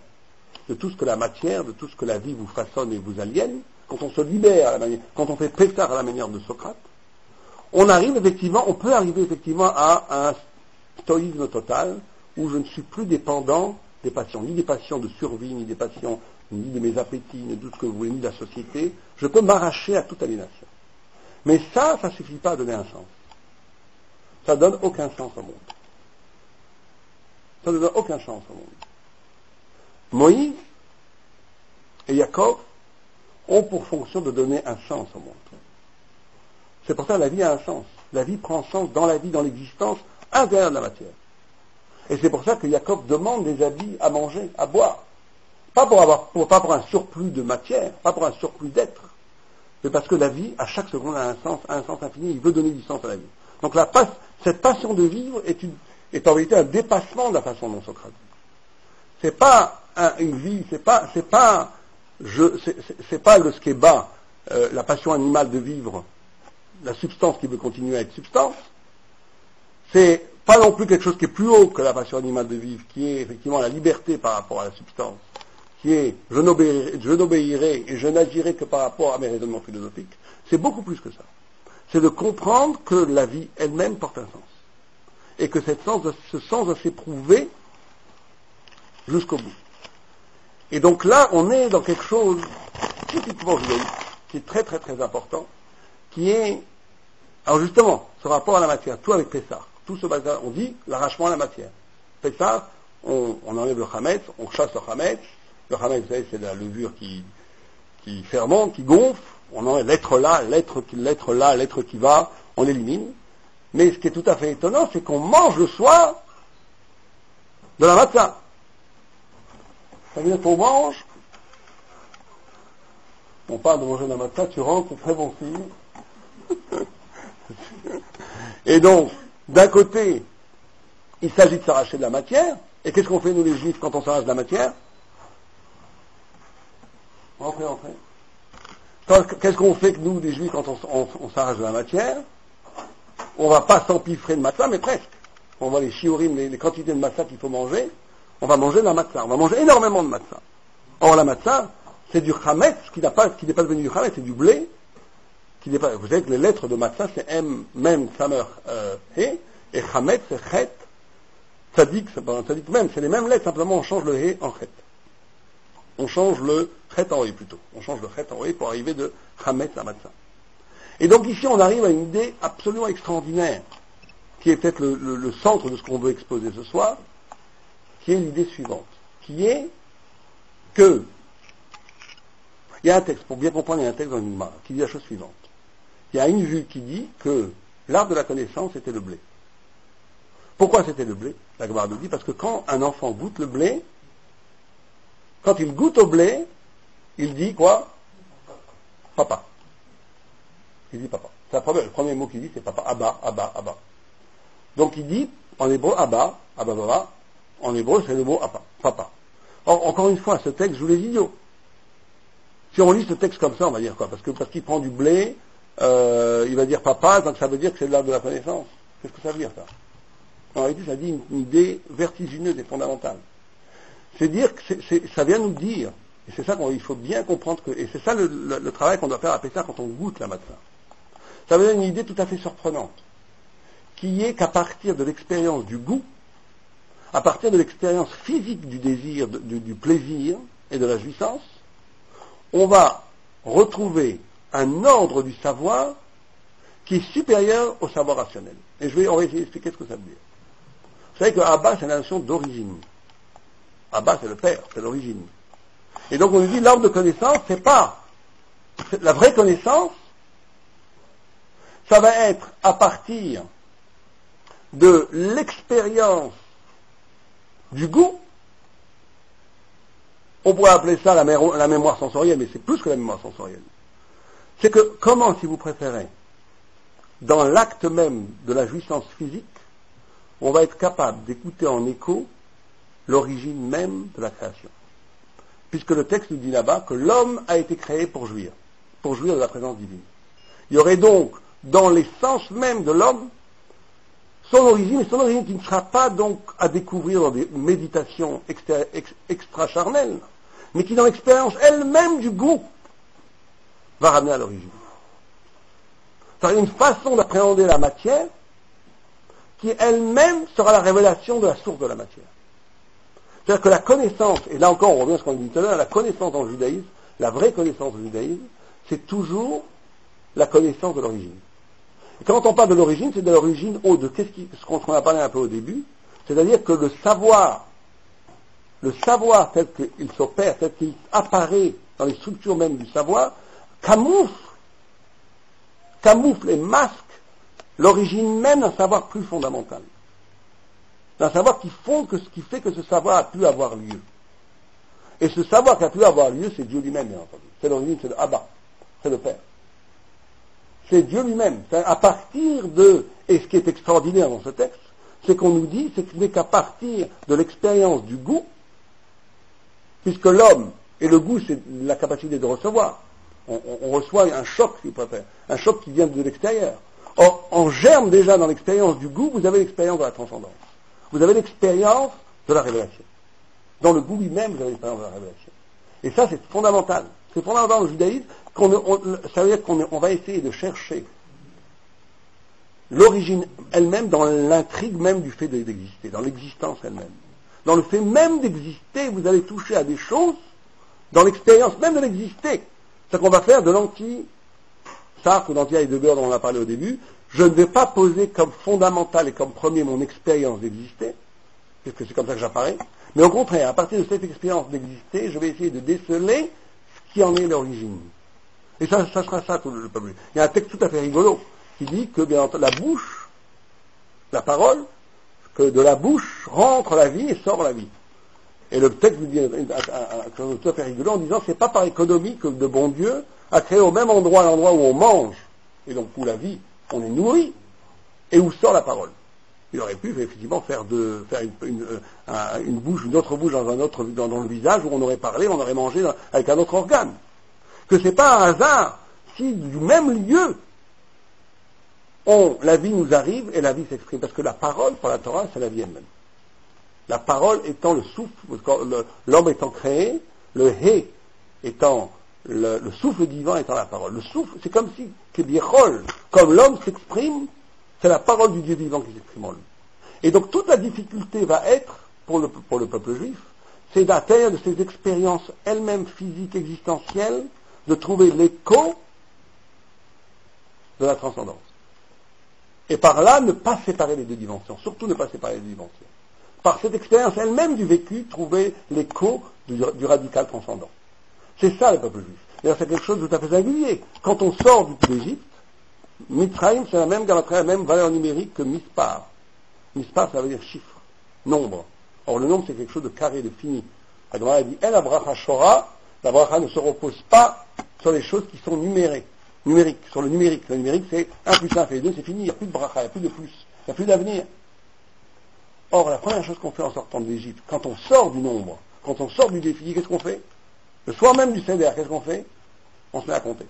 de tout ce que la matière, de tout ce que la vie vous façonne et vous aliène, quand on se libère à la manière, quand on fait pétard à la manière de Socrate, on peut arriver effectivement à un stoïsme total, où je ne suis plus dépendant des passions, ni des passions de survie, ni des passions, ni de mes appétits, ni de tout ce que vous voulez, ni de la société. Je peux m'arracher à toute aliénation. Mais ça ne suffit pas à donner un sens. Ça ne donne aucun sens au monde. Ça ne donne aucun sens au monde. Moïse et Jacob ont pour fonction de donner un sens au monde. C'est pour ça que la vie a un sens. La vie prend sens dans la vie, dans l'existence intérieure de la matière. Et c'est pour ça que Jacob demande des habits à manger, à boire. Pas pour un surplus de matière, pas pour un surplus d'être, mais parce que la vie, à chaque seconde, a un sens infini. Il veut donner du sens à la vie. Donc cette passion de vivre est en vérité un dépassement de la façon dont Socrate vit. C'est pas une vie, c'est pas le skeba, la passion animale de vivre, la substance qui veut continuer à être substance. C'est pas non plus quelque chose qui est plus haut que la passion animale de vivre, qui est effectivement la liberté par rapport à la substance, qui est je n'obéirai et je n'agirai que par rapport à mes raisonnements philosophiques. C'est beaucoup plus que ça. C'est de comprendre que la vie elle-même porte un sens. Et que ce sens doit s'éprouver jusqu'au bout. Et donc là, on est dans quelque chose typiquement judaïque, qui est très très très important, qui est, alors justement, ce rapport à la matière, tout avec Pessah, tout ce bazar, on dit l'arrachement à la matière. Pessah, on enlève le chametz, on chasse le chametz. Le chametz, vous savez, c'est la levure qui fermente, qui gonfle. On enlève l'être là, l'être qui va, on l'élimine. Mais ce qui est tout à fait étonnant, c'est qu'on mange le soir de la matzah. Ça veut dire qu'on mange. On parle de manger de la matzah, tu rentres, c'est très bon signe. Et donc, d'un côté, il s'agit de s'arracher de la matière. Et qu'est-ce qu'on fait, nous les juifs, quand on s'arrache de la matière? Entrez. Qu'est-ce qu'on fait que nous, les juifs, quand on s'arrache de la matière? On va pas s'empiffrer de matzah, mais presque. On voit les shiurim, les quantités de matzah qu'il faut manger. On va manger de la matzah. On va manger énormément de matzah. Or, la matzah, c'est du chametz, qui n'est pas devenu du chametz, c'est du blé. Vous savez que les lettres de matzah, c'est M, Mem, Samer, He, et chametz, c'est chet, tzadik, même, c'est les mêmes lettres, simplement on change le He en chet. On change le chet en He plutôt. On change le chet en He pour arriver de chametz à matzah. Et donc ici, on arrive à une idée absolument extraordinaire, qui est peut-être le centre de ce qu'on veut exposer ce soir, qui est l'idée suivante, qui est que, il y a un texte, pour bien comprendre, il y a un texte dans une Gemara qui dit la chose suivante. Il y a une vue qui dit que l'arbre de la connaissance était le blé. Pourquoi c'était le blé? La Gemara nous dit parce que quand un enfant goûte le blé, quand il goûte au blé, il dit quoi? Papa. Il dit papa. C'est le premier mot qu'il dit, c'est papa. Abba, Abba, Abba. Donc il dit, en hébreu, Abba, Abba, Baba. En hébreu, c'est le mot Abba, papa. Or, encore une fois, ce texte joue les idiots. Si on lit ce texte comme ça, on va dire quoi? Parce qu'il prend du blé, il va dire papa, donc ça veut dire que c'est de l'arbre de la connaissance. Qu'est-ce que ça veut dire, ça? En réalité, ça dit une idée vertigineuse et fondamentale. C'est dire que ça vient nous dire, et c'est ça qu'il faut bien comprendre, et c'est ça le travail qu'on doit faire à Pessah quand on goûte la matzah. Ça veut dire une idée tout à fait surprenante, qui est qu'à partir de l'expérience du goût, à partir de l'expérience physique du désir, du plaisir et de la jouissance, on va retrouver un ordre du savoir qui est supérieur au savoir rationnel. Et on va essayer d'expliquer ce que ça veut dire. Vous savez que Abba, c'est la notion d'origine. Abba, c'est le père, c'est l'origine. Et donc on nous dit l'arbre de connaissance, la vraie connaissance, ça va être à partir de l'expérience du goût. On pourrait appeler ça la mémoire sensorielle, mais c'est plus que la mémoire sensorielle. C'est que, comment, si vous préférez, dans l'acte même de la jouissance physique, on va être capable d'écouter en écho l'origine même de la création. Puisque le texte nous dit là-bas que l'homme a été créé pour jouir de la présence divine. Il y aurait donc, dans l'essence même de l'homme, son origine qui ne sera pas donc à découvrir dans des méditations extra-charnelles, mais qui dans l'expérience elle-même du goût va ramener à l'origine. C'est-à-dire une façon d'appréhender la matière qui elle-même sera la révélation de la source de la matière. C'est-à-dire que la connaissance, et là encore on revient à ce qu'on dit tout à l'heure, la connaissance dans le judaïsme, la vraie connaissance du judaïsme, c'est toujours la connaissance de l'origine. Et quand on parle de l'origine, c'est de l'origine de ce qu'on a parlé un peu au début, c'est-à-dire que le savoir tel qu'il s'opère, tel qu'il apparaît dans les structures même du savoir, camoufle et masque l'origine même d'un savoir plus fondamental. D'un savoir qui fait que ce savoir a pu avoir lieu. Et ce savoir qui a pu avoir lieu, c'est Dieu lui-même, bien entendu. C'est l'origine, c'est le Abba, c'est le Père. C'est Dieu lui-même. C'est à partir de, et ce qui est extraordinaire dans ce texte, c'est qu'on nous dit, c'est que ce n'est qu'à partir de l'expérience du goût, puisque l'homme, et le goût, c'est la capacité de recevoir. On reçoit un choc, si vous préférez, un choc qui vient de l'extérieur. Or, en germe déjà dans l'expérience du goût, vous avez l'expérience de la transcendance. Vous avez l'expérience de la révélation. Dans le goût lui-même, vous avez l'expérience de la révélation. Et ça, c'est fondamental. C'est fondamental au judaïsme. Ça veut dire qu'on va essayer de chercher l'origine elle-même dans l'intrigue même du fait d'exister, dans l'existence elle-même. Dans le fait même d'exister, vous allez toucher à des choses, dans l'expérience même de l'exister. C'est qu'on va faire de l'anti-Sartre ou d'anti-Heidegger dont on a parlé au début. Je ne vais pas poser comme fondamental et comme premier mon expérience d'exister, puisque c'est comme ça que j'apparais, mais au contraire, à partir de cette expérience d'exister, je vais essayer de déceler ce qui en est l'origine. Et ça sera ça tout le peuple. Il y a un texte tout à fait rigolo qui dit que bien entendu, la bouche, la parole, que de la bouche rentre la vie et sort la vie. Et le texte nous dit quelque chose de tout à fait rigolo en disant c'est pas par économie que le bon Dieu a créé au même endroit l'endroit où on mange, et donc où la vie, on est nourri, et où sort la parole. Il aurait pu effectivement faire une bouche, une autre bouche dans le visage où on aurait parlé, on aurait mangé avec un autre organe. Que c'est pas un hasard si du même lieu la vie nous arrive et la vie s'exprime. Parce que la parole, pour la Torah, c'est la vie elle-même. La parole étant le souffle, l'homme étant créé, le hé étant le souffle divin étant la parole. Le souffle, c'est comme si, comme l'homme s'exprime, c'est la parole du Dieu vivant qui s'exprime en lui. Et donc toute la difficulté va être, pour le peuple juif, c'est d'atteindre de ces expériences elles-mêmes physiques, existentielles, de trouver l'écho de la transcendance. Et par là, ne pas séparer les deux dimensions, surtout ne pas séparer les deux dimensions. Par cette expérience elle-même du vécu, trouver l'écho du radical transcendant. C'est ça le peuple juif. D'ailleurs, c'est quelque chose de tout à fait singulier. Quand on sort d'Égypte, Mitzrayim, c'est la même valeur numérique que Mispar. Mispar, ça veut dire chiffre, nombre. Or, le nombre, c'est quelque chose de carré, de fini. La Gemara dit, la bracha shora, la bracha ne se repose pas sur les choses qui sont numériques, sur le numérique. Le numérique, c'est 1 plus 1 fait 2, c'est fini, il n'y a plus de bracha, il n'y a plus de plus, il n'y a plus d'avenir. Or, la première chose qu'on fait en sortant de l'Égypte, quand on sort du nombre, quand on sort du défi, qu'est-ce qu'on fait? Le soir même du Seder, qu'est-ce qu'on fait? On se met à compter.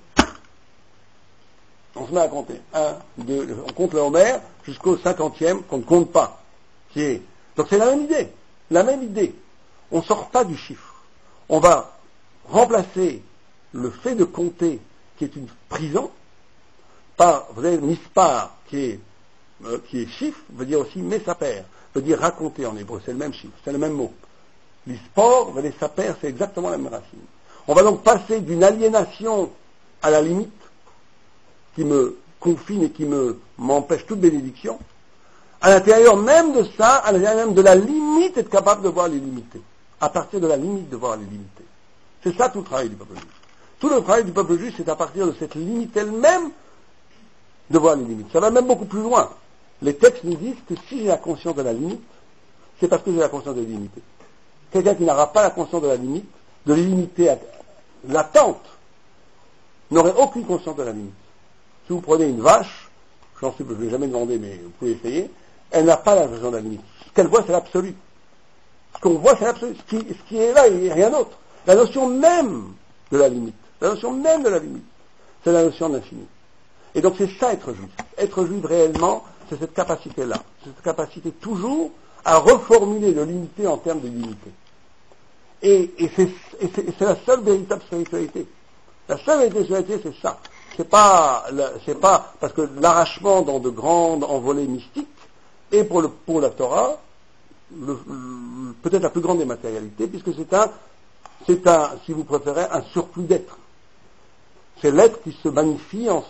On se met à compter. 1, 2, on compte le Homer jusqu'au 50e qu'on ne compte pas. Donc c'est la même idée. La même idée. On ne sort pas du chiffre. On va remplacer le fait de compter, qui est une prison, par, vous avez mispar, qui est chiffre, veut dire aussi mesaper, veut dire raconter en hébreu, c'est le même chiffre, c'est le même mot. L'ispor, les saper, c'est exactement la même racine. On va donc passer d'une aliénation à la limite, qui me confine et qui m'empêche toute bénédiction, à l'intérieur même de ça, à l'intérieur même de la limite, être capable de voir les limités. À partir de la limite, de voir les limités. C'est ça tout le travail du peuple juif. Tout le travail du peuple juif, c'est à partir de cette limite elle-même, de voir les limites. Ça va même beaucoup plus loin. Les textes nous disent que si j'ai la conscience de la limite, c'est parce que j'ai la conscience de l'illimité. Quelqu'un qui n'aura pas la conscience de la limite, de l'illimité latente, n'aurait aucune conscience de la limite. Si vous prenez une vache, je ne l'ai jamais demandé, mais vous pouvez essayer, elle n'a pas la conscience de la limite. Ce qu'elle voit, c'est l'absolu. Ce qu'on voit, c'est l'absolu. Ce qui est là, il n'y a rien d'autre. La notion même de la limite, c'est la notion de l'infini. Et donc c'est ça être juif. Être juif réellement, c'est cette capacité-là. C'est cette capacité toujours à reformuler le limité en termes de limité. Et c'est la seule véritable spiritualité. La seule véritable spiritualité, c'est ça. c'est pas parce que l'arrachement dans de grandes envolées mystiques est pour la Torah peut-être la plus grande des matérialités, puisque c'est un, si vous préférez, un surplus d'être. C'est l'être qui se magnifie en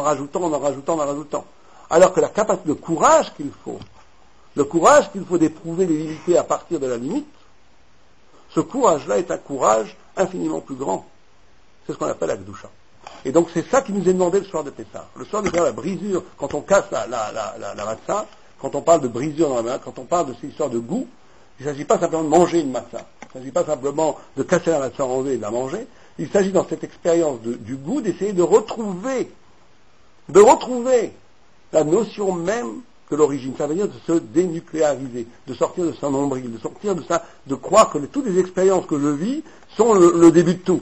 rajoutant. Alors que la capacité de courage qu'il faut, d'éprouver les limités à partir de la limite, ce courage-là est un courage infiniment plus grand. C'est ce qu'on appelle la Kedusha. Et donc c'est ça qui nous est demandé le soir de Pessah. Le soir de Pessah, la brisure, quand on casse la matzah, quand on parle de brisure dans la main, quand on parle de ces histoires de goût, il ne s'agit pas simplement de manger une matzah. Il ne s'agit pas simplement de casser la matzah en enlever et de la manger. Il s'agit dans cette expérience du goût d'essayer de retrouver la notion même de l'origine. Ça veut dire de se dénucléariser, de sortir de son nombril, de sortir de ça, de croire que toutes les expériences que je vis sont le début de tout.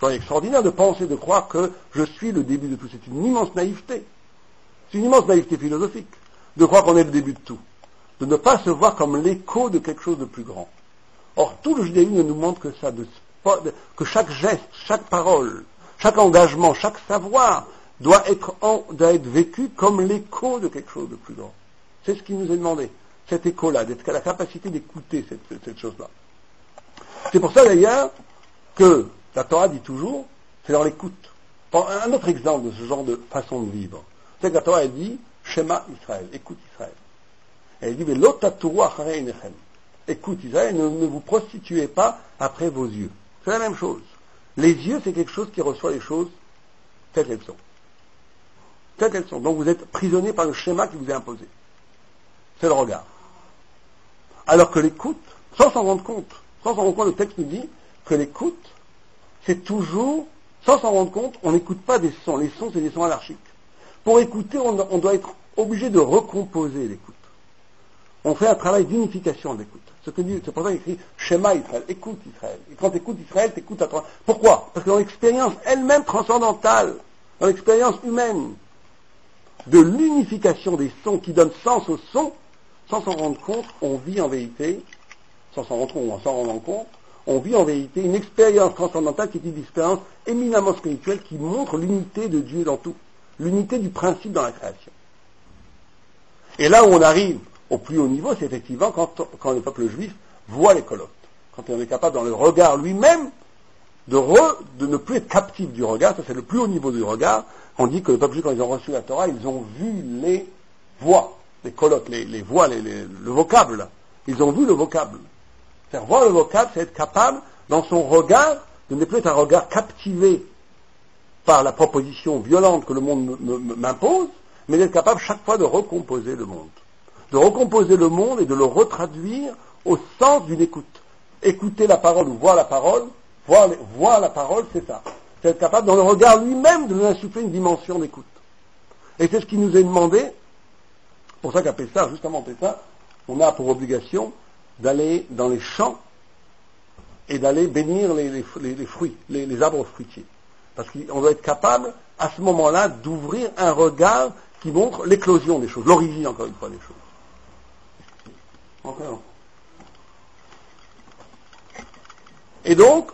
C'est extraordinaire de penser, de croire que je suis le début de tout. C'est une immense naïveté. C'est une immense naïveté philosophique de croire qu'on est le début de tout. De ne pas se voir comme l'écho de quelque chose de plus grand. Or, tout le judaïsme nous montre que que chaque geste, chaque parole, chaque engagement, chaque savoir doit être vécu comme l'écho de quelque chose de plus grand. C'est ce qui nous est demandé. Cet écho-là, d'être à la capacité d'écouter cette chose-là. C'est pour ça d'ailleurs que la Torah dit toujours, c'est dans l'écoute. Un autre exemple de ce genre de façon de vivre, c'est que la Torah elle dit Shema Israël, écoute Israël. Elle dit Velo taturu acharei einechem. Écoute Israël, ne vous prostituez pas après vos yeux. C'est la même chose. Les yeux, c'est quelque chose qui reçoit les choses telles qu'elles sont. Telles qu'elles sont. Donc vous êtes prisonnier par le schéma qui vous est imposé. C'est le regard. Alors que l'écoute, sans s'en rendre compte, le texte nous dit que l'écoute, c'est toujours, sans s'en rendre compte, on n'écoute pas des sons. Les sons, c'est des sons anarchiques. Pour écouter, on doit être obligé de recomposer l'écoute. On fait un travail d'unification de l'écoute. C'est pour ça qu'il écrit Shema Israël, écoute Israël. Et quand tu écoutes Israël, tu écoutes à toi. Pourquoi? Parce que dans l'expérience elle-même transcendantale, dans l'expérience humaine, de l'unification des sons qui donnent sens aux sons, sans s'en rendre compte, on vit en vérité, sans s'en rendre compte ou en s'en rendant compte, on vit en vérité une expérience transcendantale qui est une expérience éminemment spirituelle qui montre l'unité de Dieu dans tout, l'unité du principe dans la création. Et là où on arrive au plus haut niveau, c'est effectivement quand le peuple juif voit les colottes. Quand on est capable dans le regard lui-même de ne plus être captif du regard, ça c'est le plus haut niveau du regard. On dit que le peuple juif, quand ils ont reçu la Torah, ils ont vu les voix, les colottes, les voix, le vocable. Ils ont vu le vocable. C'est-à-dire voir le vocable, c'est être capable, dans son regard, de ne plus être un regard captivé par la proposition violente que le monde m'impose, mais d'être capable chaque fois de recomposer le monde. De recomposer le monde et de le retraduire au sens d'une écoute. Écouter la parole ou voir la parole, voir la parole, c'est ça. C'est être capable, dans le regard lui-même, de nous insuffler une dimension d'écoute. Et c'est ce qui nous est demandé. Pour ça qu'à Pessah, juste avant Pessah, on a pour obligation d'aller dans les champs et d'aller bénir les fruits, les arbres fruitiers. Parce qu'on doit être capable, à ce moment-là, d'ouvrir un regard qui montre l'éclosion des choses, l'origine, encore une fois, des choses. Encore. Et donc,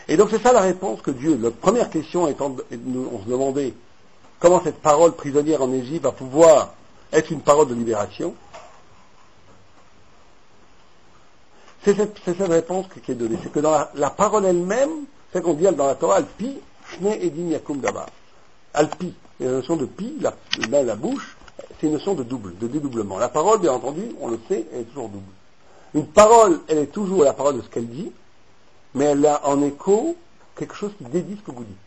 c'est ça la réponse que Dieu, la première question étant, on se demandait comment cette parole prisonnière en Égypte va pouvoir être une parole de libération. C'est cette réponse qui est donnée. C'est que dans la parole elle-même, c'est qu'on dit dans la Torah, Alpi, Shne Edim Yakum Daba. Alpi, la notion de pi, la bouche, c'est une notion de double, de dédoublement. La parole, bien entendu, on le sait, elle est toujours double. Une parole, elle est toujours la parole de ce qu'elle dit, mais elle a en écho quelque chose qui dédie ce que vous dites,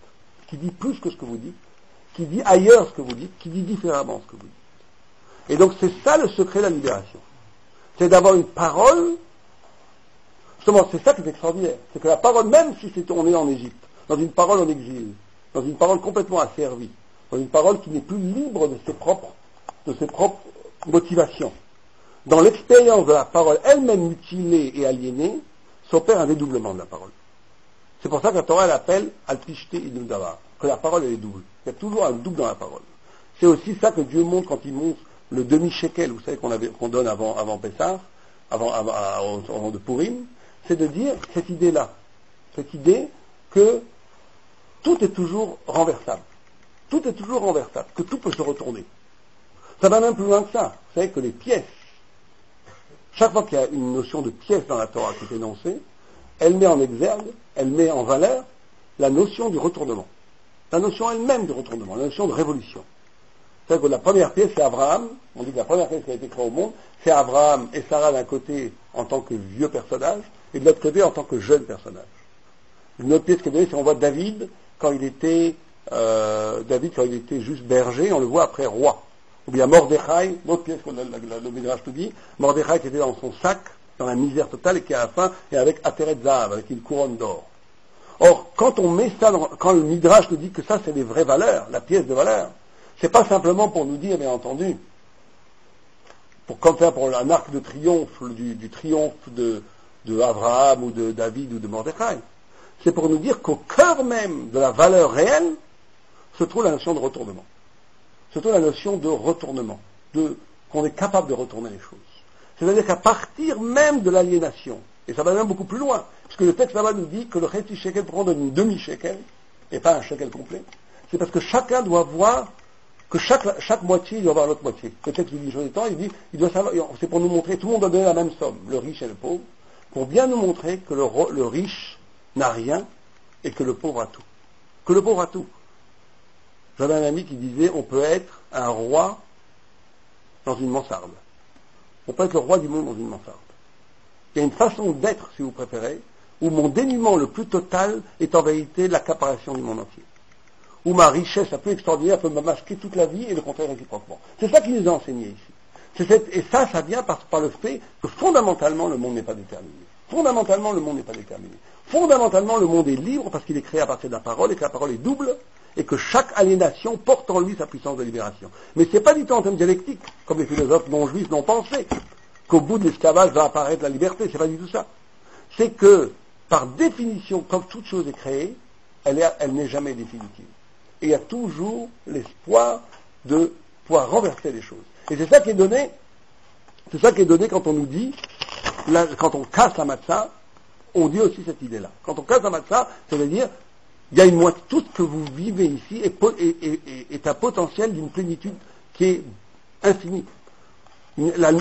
qui dit plus que ce que vous dites, qui dit ailleurs ce que vous dites, qui dit différemment ce que vous dites. Et donc c'est ça le secret de la libération. C'est d'avoir une parole, justement c'est ça qui est extraordinaire, c'est que la parole, même si on est en Égypte, dans une parole en exil, dans une parole complètement asservie, dans une parole qui n'est plus libre de ses propres motivations, dans l'expérience de la parole elle-même mutilée et aliénée, s'opère un dédoublement de la parole. C'est pour ça que la Torah elle appelle Al-Pishte Idum Davar, que la parole elle est double. Il y a toujours un double dans la parole. C'est aussi ça que Dieu montre quand il montre le demi-shekel, vous savez qu'on donne avant Pessah, au moment de Purim, c'est de dire cette idée-là, cette idée que tout est toujours renversable. Tout est toujours renversable, que tout peut se retourner. Ça va même plus loin que ça. Vous savez que les pièces, chaque fois qu'il y a une notion de pièce dans la Torah qui est énoncée, elle met en exergue, elle met en valeur la notion du retournement. La notion elle-même du retournement, la notion de révolution. C'est-à-dire que la première pièce, c'est Abraham. On dit que la première pièce qui a été créée au monde, c'est Abraham et Sarah d'un côté en tant que vieux personnage, et de l'autre côté en tant que jeune personnage. Une autre pièce qui est donnée, c'est on voit David quand il était juste berger, on le voit après roi. Ou bien Mordechai, l'autre pièce que le Midrash nous dit, Mordechai qui était dans son sac, dans la misère totale, et qui à la fin est avec Ateret Zahav, avec une couronne d'or. Or, quand on met ça, quand le Midrash nous dit que ça c'est les vraies valeurs, la pièce de valeur, c'est pas simplement pour nous dire, bien entendu, comme faire pour un arc de triomphe, du triomphe de Abraham ou de David ou de Mordechai. C'est pour nous dire qu'au cœur même de la valeur réelle se trouve la notion de retournement. Se trouve la notion de retournement, qu'on est capable de retourner les choses. C'est-à-dire qu'à partir même de l'aliénation, et ça va même beaucoup plus loin, puisque le texte là-bas nous dit que le Chéti Shekel prend une demi-shekel, et pas un shekel complet, c'est parce que chacun doit voir que chaque moitié doit avoir l'autre moitié. Le texte du dit chose étant, il dit, il doit savoir, c'est pour nous montrer, tout le monde doit donner la même somme, le riche et le pauvre, pour bien nous montrer que le riche n'a rien et que le pauvre a tout. Que le pauvre a tout. J'avais un ami qui disait, on peut être un roi dans une mansarde. On peut être le roi du monde dans une mansarde. Il y a une façon d'être, si vous préférez, où mon dénuement le plus total est en vérité l'accaparation du monde entier. Où ma richesse la plus extraordinaire peut me masquer toute la vie et le contraire réciproquement. C'est ça qui nous a enseigné ici. Et ça vient par le fait que fondamentalement le monde n'est pas déterminé. Fondamentalement le monde n'est pas déterminé. Fondamentalement le monde est libre parce qu'il est créé à partir de la parole et que la parole est double et que chaque aliénation porte en lui sa puissance de libération. Mais c'est pas du tout en termes dialectiques, comme les philosophes non-juifs l'ont pensé, qu'au bout de l'esclavage va apparaître la liberté. C'est pas du tout ça. C'est que, par définition, comme toute chose est créée, elle n'est jamais définitive. Et il y a toujours l'espoir de pouvoir renverser les choses. Et c'est ça qui est donné quand on nous dit, quand on casse la matzah, on dit aussi cette idée-là. Quand on casse la matzah, c'est-à-dire, il y a une moitié, tout ce que vous vivez ici est un potentiel d'une plénitude qui est infinie. La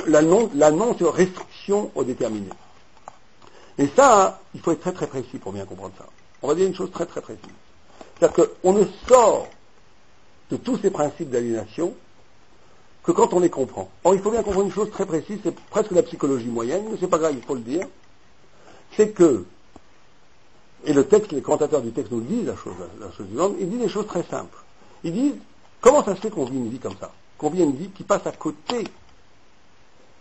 non-restriction au déterminé. Et ça, il faut être très très précis pour bien comprendre ça. On va dire une chose très très précise. C'est-à-dire qu'on ne sort de tous ces principes d'aliénation que quand on les comprend. Or, il faut bien comprendre une chose très précise, c'est presque la psychologie moyenne, mais c'est pas grave, il faut le dire. C'est que, et le texte, les commentateurs du texte nous le disent, la chose suivante, ils disent des choses très simples. Ils disent, comment ça se fait qu'on vit une vie comme ça? Qu'on vit une vie qui passe à côté?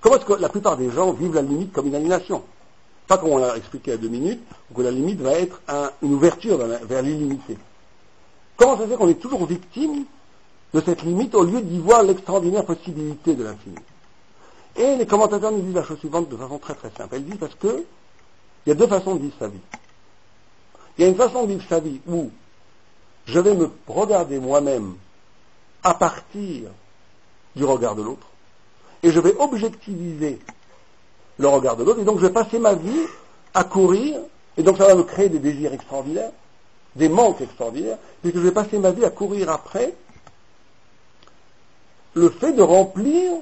Comment est-ce que la plupart des gens vivent la limite comme une aliénation? Pas comme on l'a expliqué à 2 minutes, où que la limite va être une ouverture vers l'illimité. Comment ça se fait qu'on est toujours victime de cette limite au lieu d'y voir l'extraordinaire possibilité de l'infini? Et les commentateurs nous disent la chose suivante de façon très très simple. Ils disent parce que il y a 2 façons de vivre sa vie. Il y a une façon de vivre sa vie où je vais me regarder moi-même à partir du regard de l'autre, et je vais objectiviser le regard de l'autre, et donc je vais passer ma vie à courir, et donc ça va me créer des désirs extraordinaires, des manques extraordinaires, puisque je vais passer ma vie à courir après le fait de remplir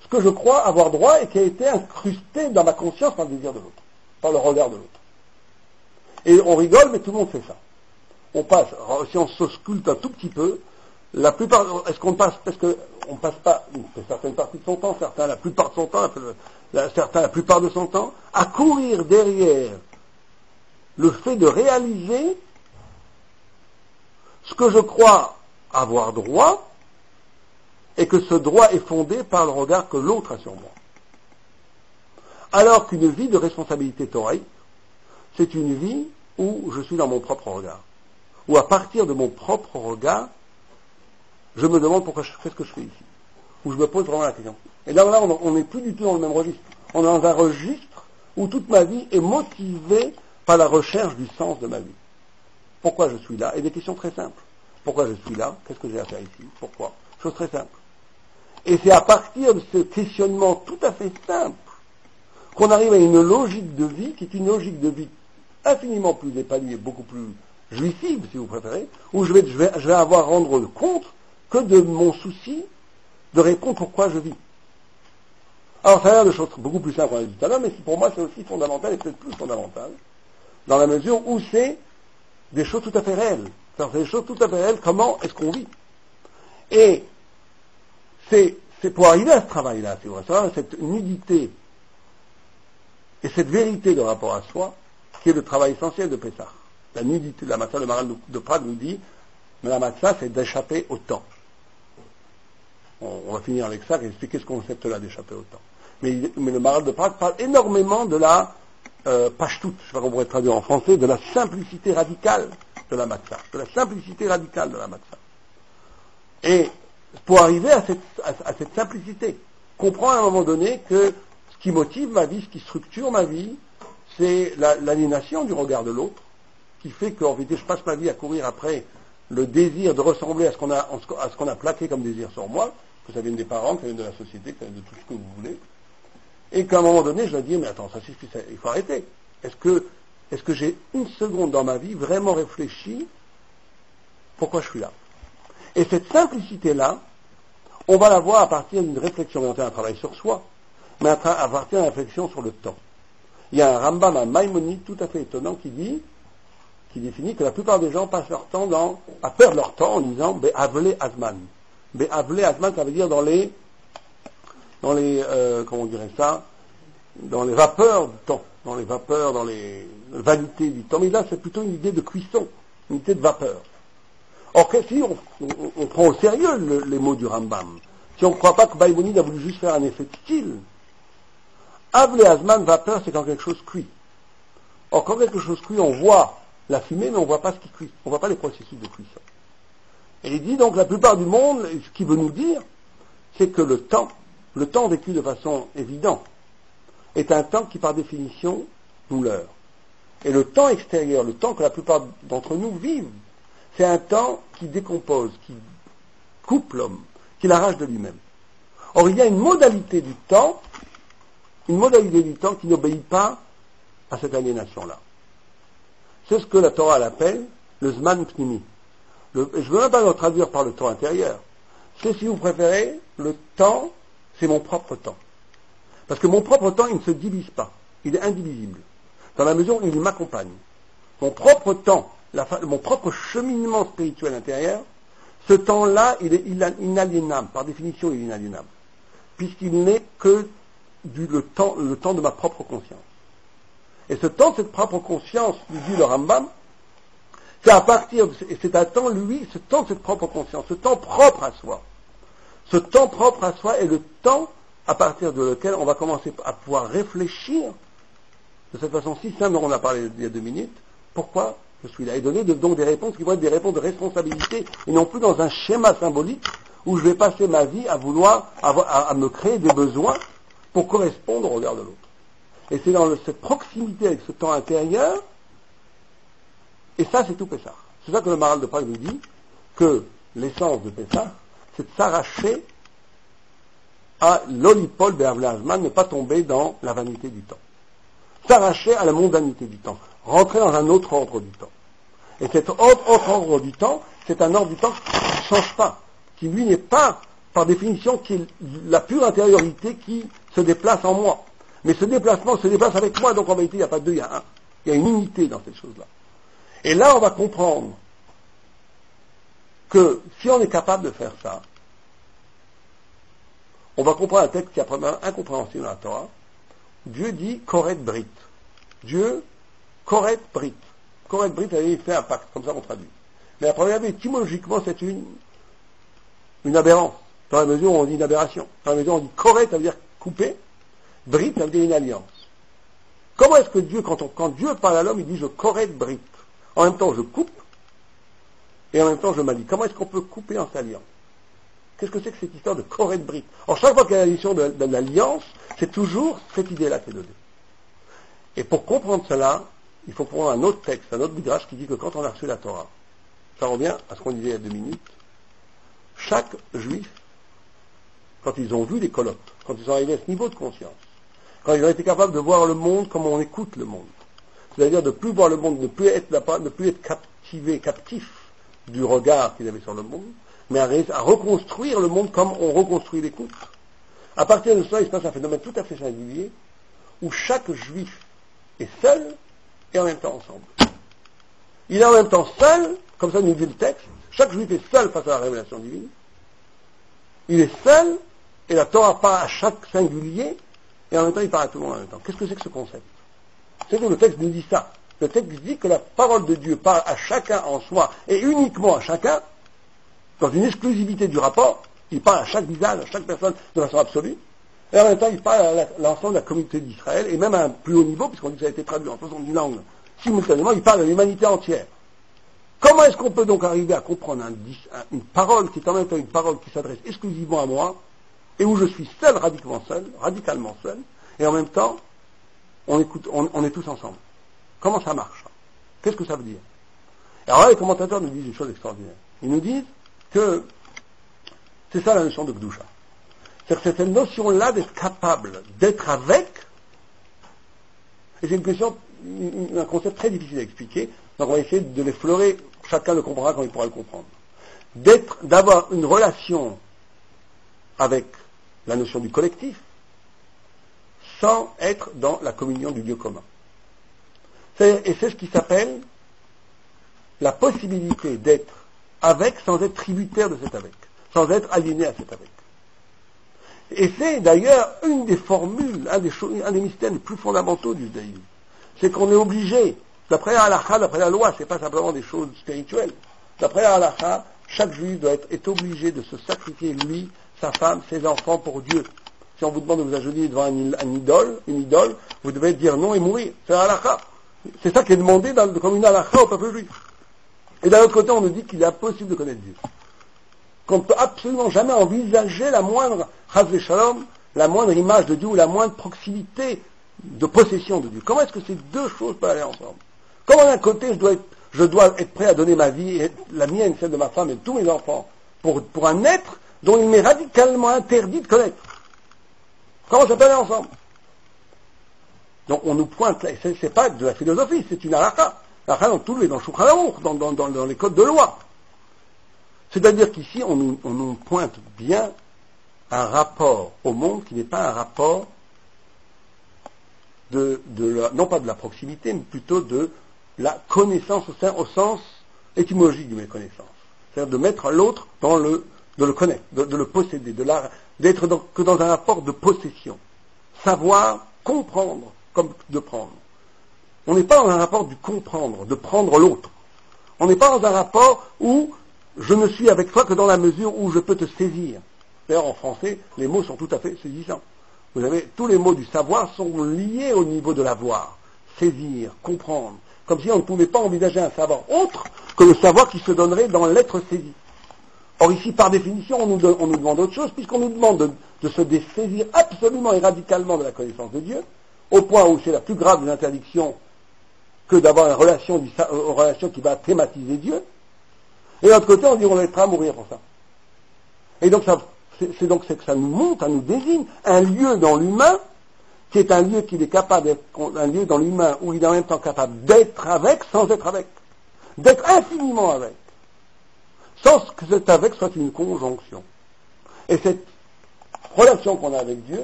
ce que je crois avoir droit et qui a été incrusté dans ma conscience par le désir de l'autre, par le regard de l'autre. Et on rigole, mais tout le monde fait ça. On passe, si on s'ausculte un tout petit peu, la plupart, est-ce qu'on passe, parce qu'on passe pas une certaine partie de son temps, certains la plupart de son temps, certains la plupart de son temps, à courir derrière le fait de réaliser ce que je crois avoir droit, et que ce droit est fondé par le regard que l'autre a sur moi. Alors qu'une vie de responsabilité thoraïque, c'est une vie où je suis dans mon propre regard. Où à partir de mon propre regard, je me demande qu'est-ce que je fais ici. Où je me pose vraiment la question. Et là on n'est plus du tout dans le même registre. On est dans un registre où toute ma vie est motivée par la recherche du sens de ma vie. Pourquoi je suis là? Et des questions très simples. Pourquoi je suis là? Qu'est-ce que j'ai à faire ici? Pourquoi? Chose très simple. Et c'est à partir de ce questionnement tout à fait simple qu'on arrive à une logique de vie qui est une logique de vie infiniment plus épanouie et beaucoup plus jouissive, si vous préférez, où je vais avoir à rendre compte que de mon souci de répondre pourquoi je vis. Alors, ça a l'air de choses beaucoup plus simples qu'on a dit tout à l'heure, mais pour moi, c'est aussi fondamental, et peut-être plus fondamental, dans la mesure où c'est des choses tout à fait réelles. C'est des choses tout à fait réelles, comment est-ce qu'on vit. Et c'est pour arriver à ce travail-là, si vous voulez, cette nudité et cette vérité de rapport à soi, qui est le travail essentiel de Pessah. La nudité de la Matzah, le Maharal de Prague nous dit, mais la Matzah, c'est d'échapper au temps. On va finir avec ça et expliquer ce concept-là d'échapper au temps. Mais le Maharal de Prague parle énormément de la pashtout, je ne sais pas comment on pourrait traduire en français, de la simplicité radicale de la Matzah. De la simplicité radicale de la Matzah. Et pour arriver à cette simplicité, comprendre à un moment donné que ce qui motive ma vie, ce qui structure ma vie, c'est l'aliénation du regard de l'autre, qui fait qu'en vérité je passe ma vie à courir après le désir de ressembler à ce qu'on a plaqué comme désir sur moi, que ça vienne des parents, que ça vienne de la société, que ça vienne de tout ce que vous voulez, et qu'à un moment donné je dois dire mais attends, ça suffit, il faut arrêter. Est-ce que j'ai une seconde dans ma vie vraiment réfléchi pourquoi je suis là? Et cette simplicité-là, on va la voir à partir d'une réflexion orientée à un travail sur soi, mais à partir d'une réflexion sur le temps. Il y a un Rambam, un Maïmonide tout à fait étonnant qui définit que la plupart des gens passent leur temps à perdre leur temps en disant Be'avle Azman. Be'avle Azman, ça veut dire dans les comment on dirait ça, dans les vapeurs du temps, dans les vanités du temps. Mais là, c'est plutôt une idée de cuisson, une idée de vapeur. Or, si on prend au sérieux les mots du Rambam, si on ne croit pas que Maïmonide a voulu juste faire un effet de style, Avle Azman, vapeur, c'est quand quelque chose cuit. Or, quand quelque chose cuit, on voit la fumée, mais on ne voit pas ce qui cuit. On ne voit pas les processus de cuisson. Et il dit donc, la plupart du monde, ce qu'il veut nous dire, c'est que le temps vécu de façon évidente, est un temps qui, par définition, nous leurre. Et le temps extérieur, le temps que la plupart d'entre nous vivent, c'est un temps qui décompose, qui coupe l'homme, qui l'arrache de lui-même. Or, il y a une modalité du temps qui n'obéit pas à cette aliénation-là. C'est ce que la Torah appelle le Zman Pnimi. Je ne veux même pas le traduire par le temps intérieur. C'est, si vous préférez, le temps, c'est mon propre temps. Parce que mon propre temps, il ne se divise pas. Il est indivisible. Dans la mesure où il m'accompagne. Mon propre temps, mon propre cheminement spirituel intérieur, ce temps-là, il est inaliénable. Par définition, il est inaliénable. Puisqu'il n'est que le temps de ma propre conscience. Et ce temps de cette propre conscience, dit le Rambam, c'est à partir c'est un temps, ce temps de cette propre conscience, ce temps propre à soi. Ce temps propre à soi est le temps à partir de lequel on va commencer à pouvoir réfléchir de cette façon si simple dont on a parlé il y a 2 minutes, pourquoi je suis là, et donner donc des réponses qui vont être des réponses de responsabilité, et non plus dans un schéma symbolique où je vais passer ma vie à vouloir, à me créer des besoins pour correspondre au regard de l'autre. Et c'est dans cette proximité avec ce temps intérieur, et ça c'est tout Pessah. C'est ça que le Maharal de Prague nous dit, que l'essence de Pessah, c'est de s'arracher à l'olipol be'avle azman, ne pas tomber dans la vanité du temps. S'arracher à la mondanité du temps, rentrer dans un autre ordre du temps. Et cet autre ordre du temps, c'est un ordre du temps qui ne change pas, qui lui n'est pas, par définition, qui est la pure intériorité qui se déplace en moi. Mais ce déplacement se déplace avec moi, donc en vérité, il n'y a pas 2, il y a 1. Il y a une unité dans cette chose-là. Et là, on va comprendre que si on est capable de faire ça, on va comprendre un texte qui est probablement incompréhensible dans la Torah. Dieu dit Koret Brit. Dieu, Koret Brit. Koret Brit, il fait un pacte, comme ça on traduit. Mais à première vue, étymologiquement, c'est une aberrance. Dans la mesure où on dit une aberration. Dans la mesure où on dit Koret, ça veut dire couper. Brit, ça veut dire une alliance. Comment est-ce que Dieu, quand Dieu parle à l'homme, il dit je Koret Brit. En même temps, je coupe, et en même temps, je m'allie. Comment est-ce qu'on peut couper en s'alliant? Qu'est-ce que c'est que cette histoire de Koret Brit? Alors, chaque fois qu'il y a l'addition de l'alliance, c'est toujours cette idée-là qui est donnée. Et pour comprendre cela, il faut prendre un autre texte, un autre midrash qui dit que quand on a reçu la Torah, ça revient à ce qu'on disait il y a 2 minutes, chaque juif, quand ils ont vu les colottes, quand ils sont arrivés à ce niveau de conscience, quand ils ont été capables de voir le monde comme on écoute le monde. C'est-à-dire de ne plus voir le monde, de ne plus être captif du regard qu'ils avaient sur le monde, mais à reconstruire le monde comme on reconstruit l'écoute. À partir de cela, il se passe un phénomène tout à fait singulier, où chaque juif est seul et en même temps ensemble. Il est en même temps seul, comme ça nous dit le texte, chaque juif est seul face à la révélation divine. Il est seul, et la Torah parle à chaque singulier, et en même temps il parle à tout le monde en même temps. Qu'est-ce que c'est que ce concept? C'est que le texte nous dit ça. Le texte dit que la parole de Dieu parle à chacun en soi, et uniquement à chacun, dans une exclusivité du rapport. Il parle à chaque visage, à chaque personne de façon absolue, et en même temps il parle à l'ensemble de la communauté d'Israël, et même à un plus haut niveau, puisqu'on dit que ça a été traduit en 70 langues, simultanément, il parle à l'humanité entière. Comment est-ce qu'on peut donc arriver à comprendre une parole qui est en même temps une parole qui s'adresse exclusivement à moi, et où je suis seul, radicalement seul, et en même temps, on est tous ensemble. Comment ça marche? Qu'est-ce que ça veut dire? Et alors là, les commentateurs nous disent une chose extraordinaire. Ils nous disent que c'est ça la notion de Gdusha. C'est-à-dire que cette notion-là d'être capable d'être avec, et c'est une question, un concept très difficile à expliquer, donc on va essayer de l'effleurer, chacun le comprendra quand il pourra le comprendre. D'avoir une relation avec la notion du collectif, sans être dans la communion du Dieu commun. Et c'est ce qui s'appelle la possibilité d'être avec sans être tributaire de cet avec, sans être aliéné à cet avec. Et c'est d'ailleurs une des formules, un des mystères les plus fondamentaux du judaïsme. C'est qu'on est obligé, d'après la halakha, d'après la loi, c'est pas simplement des choses spirituelles. D'après la halakha, chaque juif est obligé de se sacrifier, lui, sa femme, ses enfants, pour Dieu. Si on vous demande de vous agenouiller devant une idole, vous devez dire non et mourir. C'est la halakha. C'est ça qui est demandé comme une halakha au peuple juif. Et d'un autre côté, on nous dit qu'il est impossible de connaître Dieu. Qu'on ne peut absolument jamais envisager la moindre chas v'shalom, la moindre image de Dieu ou la moindre proximité de possession de Dieu. Comment est-ce que ces deux choses peuvent aller ensemble? Comment d'un côté je dois être prêt à donner ma vie, la mienne, celle de ma femme et de tous mes enfants, pour un être dont il m'est radicalement interdit de connaître? Comment ça peut aller ensemble? Donc on nous pointe là, et c'est pas de la philosophie, c'est une halakha. L'halakha dans tout dans Shulchan Aruch, dans les codes de loi. C'est-à-dire qu'ici, on nous pointe bien un rapport au monde qui n'est pas un rapport non pas de la proximité, mais plutôt de la connaissance au sens étymologique du mot connaissance. C'est-à-dire de mettre l'autre de le connaître, de le posséder, d'être que dans un rapport de possession. Savoir, comprendre, comme de prendre. On n'est pas dans un rapport du comprendre, de prendre l'autre. On n'est pas dans un rapport où je ne suis avec toi que dans la mesure où je peux te saisir. D'ailleurs, en français, les mots sont tout à fait saisissants. Vous avez, tous les mots du savoir sont liés au niveau de l'avoir. Saisir, comprendre. Comme si on ne pouvait pas envisager un savoir autre que le savoir qui se donnerait dans l'être saisi. Or ici, par définition, on nous demande autre chose, puisqu'on nous demande de se dessaisir absolument et radicalement de la connaissance de Dieu, au point où c'est la plus grave des interdictions que d'avoir une relation qui va thématiser Dieu. Et de l'autre côté, on dit on est prêt à mourir pour ça. Et donc c'est que ça nous montre, ça nous désigne un lieu dans l'humain qui est un lieu qu'il est capable d'être, un lieu dans l'humain où il est en même temps capable d'être avec sans être avec, d'être infiniment avec, sans que cet avec soit une conjonction. Et cette relation qu'on a avec Dieu,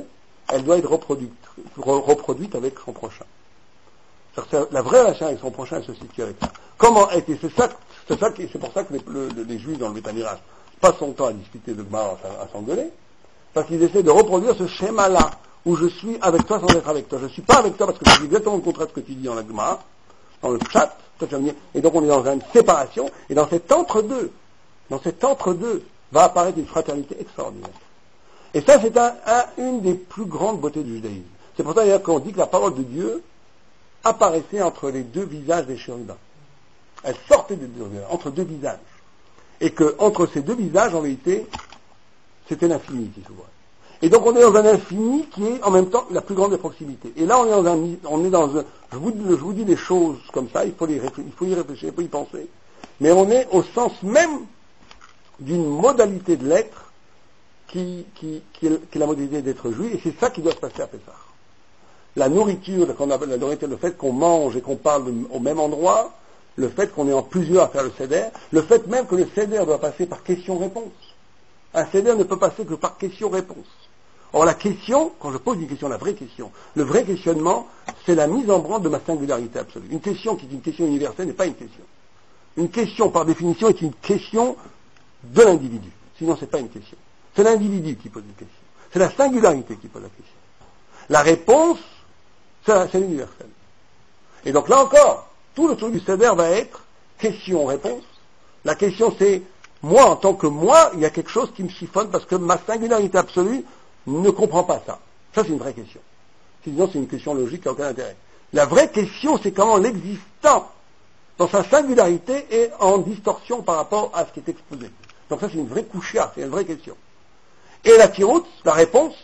elle doit être reproduite avec son prochain. La vraie relation avec son prochain, elle se situe avec ça. Comment est-ce que c'est pour ça que les Juifs dans le Beth Midrash passent son temps à discuter de Gemara, à s'engueuler, parce qu'ils essaient de reproduire ce schéma-là, où je suis avec toi sans être avec toi. Je ne suis pas avec toi parce que c'est exactement le contraire de ce que tu dis dans la Gemara, dans le chat, et donc on est dans une séparation, et dans cet entre-deux va apparaître une fraternité extraordinaire. Et ça, c'est une des plus grandes beautés du judaïsme. C'est pour ça d'ailleurs qu'on dit que la parole de Dieu apparaissait entre les deux visages des chérubins. Elle sortait entre deux visages. Et que entre ces deux visages, en vérité, c'était l'infini qui s'ouvrait. Et donc on est dans un infini qui est en même temps la plus grande des proximités. Et là je vous dis des choses comme ça, il faut y réfléchir, il faut y penser. Mais on est au sens même d'une modalité de l'être qui est la modalité d'être juif, et c'est ça qui doit se passer à Pessah. la nourriture, qu'on appelle la nourriture, le fait qu'on mange et qu'on parle au même endroit, le fait qu'on est en plusieurs à faire le seder, le fait même que le seder doit passer par question-réponse. Un seder ne peut passer que par question-réponse. Or la question, quand je pose une question, la vraie question, le vrai questionnement, c'est la mise en branle de ma singularité absolue. Une question qui est une question universelle n'est pas une question. Une question, par définition, est une question de l'individu. Sinon, c'est pas une question. C'est l'individu qui pose une question. C'est la singularité qui pose la question. La réponse, c'est l'universel. Et donc là encore, tout le truc du seder va être question-réponse. La question, c'est moi, en tant que moi, il y a quelque chose qui me chiffonne parce que ma singularité absolue ne comprend pas ça. Ça, c'est une vraie question. Sinon, c'est une question logique qui n'a aucun intérêt. La vraie question, c'est comment l'existant, dans sa singularité, est en distorsion par rapport à ce qui est exposé. Donc ça, c'est une vraie couchia, c'est une vraie question. Et la tiroute, la réponse,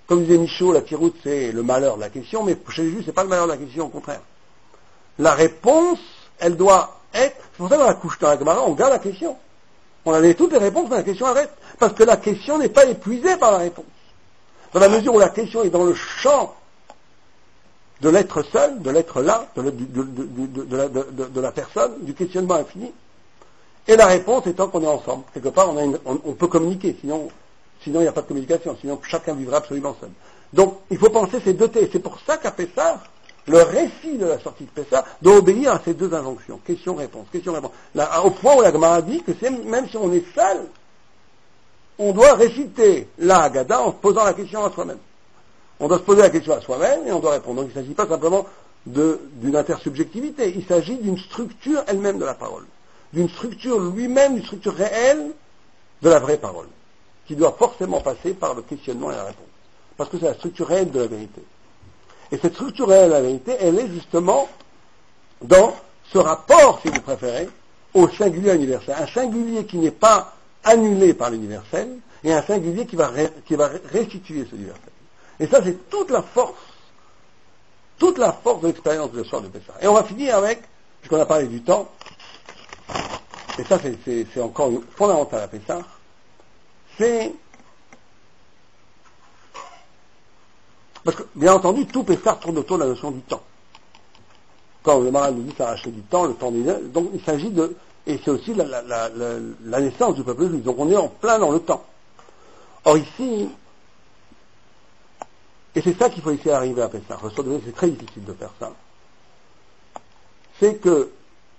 comme disait Michaud, la tiroute, c'est le malheur de la question, mais chez les Juifs, c'est pas le malheur de la question, au contraire. La réponse, elle doit être, c'est pour ça que dans la couche, dans la Gemara, on garde la question. On a toutes les réponses, mais la question arrête. Parce que la question n'est pas épuisée par la réponse. Dans la mesure où la question est dans le champ de l'être seul, de l'être là, de la personne, du questionnement infini, et la réponse étant qu'on est ensemble. Quelque part, on peut communiquer, sinon il n'y a pas de communication, sinon chacun vivra absolument seul. Donc, il faut penser ces deux T. C'est pour ça qu'à Pessah, le récit de la sortie de Pessah doit obéir à ces deux injonctions. Question-réponse, question-réponse. Au point où la Gemara dit que même si on est seul, on doit réciter la Haggadah en se posant la question à soi-même. On doit se poser la question à soi-même et on doit répondre. Donc il ne s'agit pas simplement d'une intersubjectivité, il s'agit d'une structure elle-même de la parole. D'une structure lui-même, d'une structure réelle de la vraie parole, qui doit forcément passer par le questionnement et la réponse. Parce que c'est la structure réelle de la vérité. Et cette structure réelle de la vérité, elle est justement dans ce rapport, si vous préférez, au singulier universel. Un singulier qui n'est pas annulé par l'universel, et un singulier qui va restituer ce universel. Et ça, c'est toute la force de l'expérience de l'histoire de Pessah. Et on va finir avec, puisqu'on a parlé du temps, et ça c'est encore fondamental à Pessah, c'est parce que, bien entendu, tout Pessah tourne autour de la notion du temps. Quand le Maral nous dit s'arracher du temps, le temps donc il s'agit de, et c'est aussi la naissance du peuple juif. Donc on est en plein dans le temps. Or ici, et c'est ça qu'il faut essayer d'arriver à Pessah. C'est très difficile de faire ça. C'est que,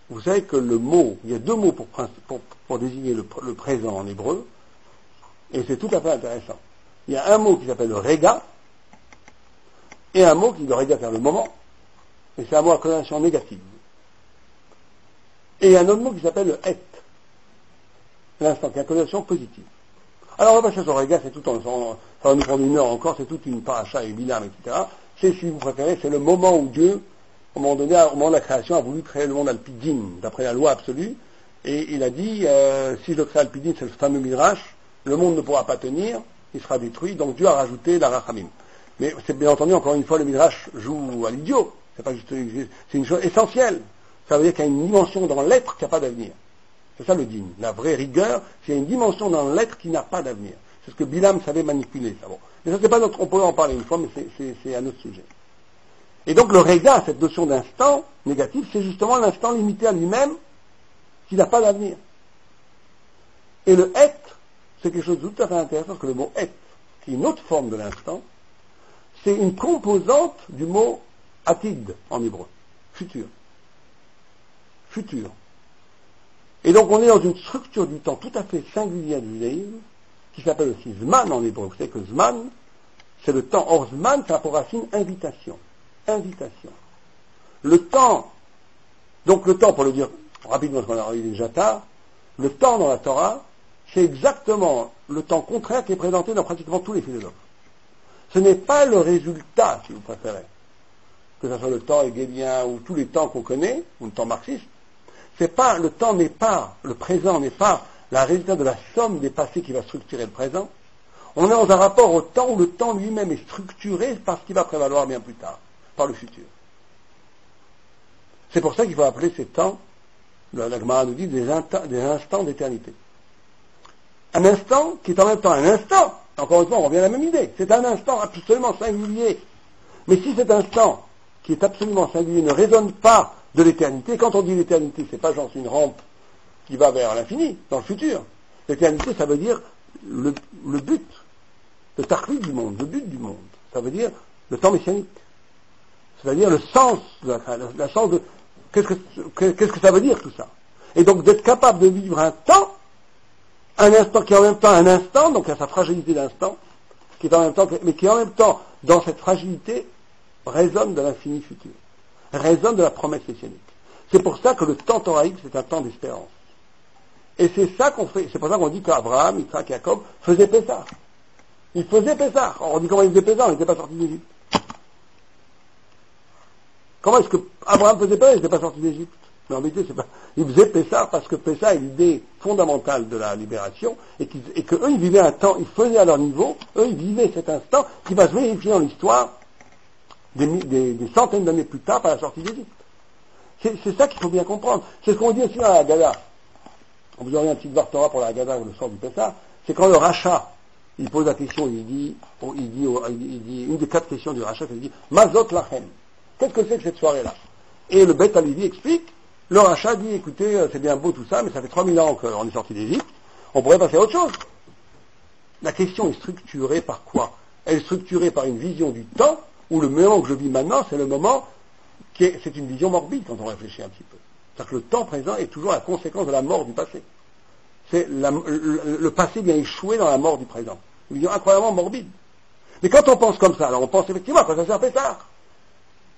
vous savez que le mot, il y a deux mots pour désigner le présent en hébreu, et c'est tout à fait intéressant. Il y a un mot qui s'appelle le rega, et un mot qui, le rega, c'est le moment, et c'est un mot à connotation négative. Et il y a un autre mot qui s'appelle le et, l'instant, qui a une connotation positive. Alors on va passer sur le rega, c'est tout ça va nous prendre une heure encore, c'est toute une paracha et bilam, etc. C'est, si vous préférez, c'est le moment où Dieu, au moment donné, au moment de la création, a voulu créer le monde alpidin, d'après la loi absolue, et il a dit, si je le crée alpidin, c'est le fameux midrash, le monde ne pourra pas tenir, il sera détruit, donc Dieu a rajouté la rachamim. Mais c'est bien entendu, encore une fois, le midrash joue à l'idiot, c'est pas juste, c'est une chose essentielle. Ça veut dire qu'il y a une dimension dans l'être qui n'a pas d'avenir. C'est ça le digne. La vraie rigueur, c'est une dimension dans l'être qui n'a pas d'avenir. C'est ce que Bilam savait manipuler. Ça. Bon. Mais ça, c'est pas notre, on pourrait en parler une fois, mais c'est un autre sujet. Et donc le rega, cette notion d'instant négatif, c'est justement l'instant limité à lui-même qui n'a pas d'avenir. Et le et, c'est quelque chose de tout à fait intéressant, parce que le mot et, qui est une autre forme de l'instant, c'est une composante du mot atid en hébreu. Futur. Futur. Et donc on est dans une structure du temps tout à fait singulière du judaïsme, qui s'appelle aussi Zman en hébreu. Vous savez que Zman, c'est le temps. Or Zman, ça a pour racine invitation. Invitation. Le temps, donc le temps, pour le dire rapidement, parce qu'on a eu déjà tard, le temps dans la Torah, c'est exactement le temps contraire qui est présenté dans pratiquement tous les philosophes. Ce n'est pas le résultat, si vous préférez, que ce soit le temps hégélien ou tous les temps qu'on connaît, ou le temps marxiste. Le temps n'est pas, le présent n'est pas la résultat de la somme des passés qui va structurer le présent. On est dans un rapport au temps où le temps lui-même est structuré par ce qui va prévaloir bien plus tard, par le futur. C'est pour ça qu'il faut appeler ces temps, la Gemara nous dit, des instants d'éternité. Un instant qui est en même temps un instant. Encore une fois, on revient à la même idée. C'est un instant absolument singulier Mais si cet instant, qui est absolument singulier, ne résonne pas de l'éternité, quand on dit l'éternité, c'est pas genre une rampe qui va vers l'infini, dans le futur. L'éternité, ça veut dire le but, le tarqui du monde, le but du monde. Ça veut dire le temps messianique. C'est-à-dire le sens, la sens de... Qu'est-ce que ça veut dire tout ça? Et donc d'être capable de vivre un temps, un instant qui est en même temps un instant, donc à sa fragilité d'instant, qui est en même temps, mais qui en même temps, dans cette fragilité, résonne de l'infini futur, résonne de la promesse messianique. C'est pour ça que le temps thoraïque, c'est un temps d'espérance. Et c'est ça qu'on fait, c'est pour ça qu'on dit qu'Abraham, Isaac et Jacob faisaient Pessah. Ils faisaient Pessah. On dit comment ils faisaient Pessah, on n'était pas sortis d'Égypte. Comment est-ce que Abraham faisait Pessah, il n'était pas sorti d'Égypte? Mais en vérité, c'est pas. Ils faisaient Pessah parce que Pessah est l'idée fondamentale de la libération et qu'eux, ils vivaient un temps, ils faisaient à leur niveau, eux, ils vivaient cet instant qui va se vérifier dans l'histoire des centaines d'années plus tard par la sortie d'Égypte. C'est ça qu'il faut bien comprendre. C'est ce qu'on dit aussi dans la Haggadah. Vous aurez un petit Dvar Torah pour la Haggadah, le sort du Pessah. C'est quand le rachat, il pose la question, il dit une des 4 questions du rachat, il dit Mazot Lachem. Qu'est-ce que c'est que cette soirée-là? Et le Beth Alevi explique, le rachat dit, écoutez, c'est bien beau tout ça, mais ça fait 3000 ans qu'on est sorti d'Égypte, on pourrait passer à autre chose. La question est structurée par quoi? Elle est structurée par une vision du temps, où le moment que je vis maintenant, c'est le moment c'est une vision morbide quand on réfléchit un petit peu. C'est-à-dire que le temps présent est toujours la conséquence de la mort du passé. Le passé vient échouer dans la mort du présent. Une vision incroyablement morbide. Mais quand on pense comme ça, alors on pense effectivement que ça sert Pessah.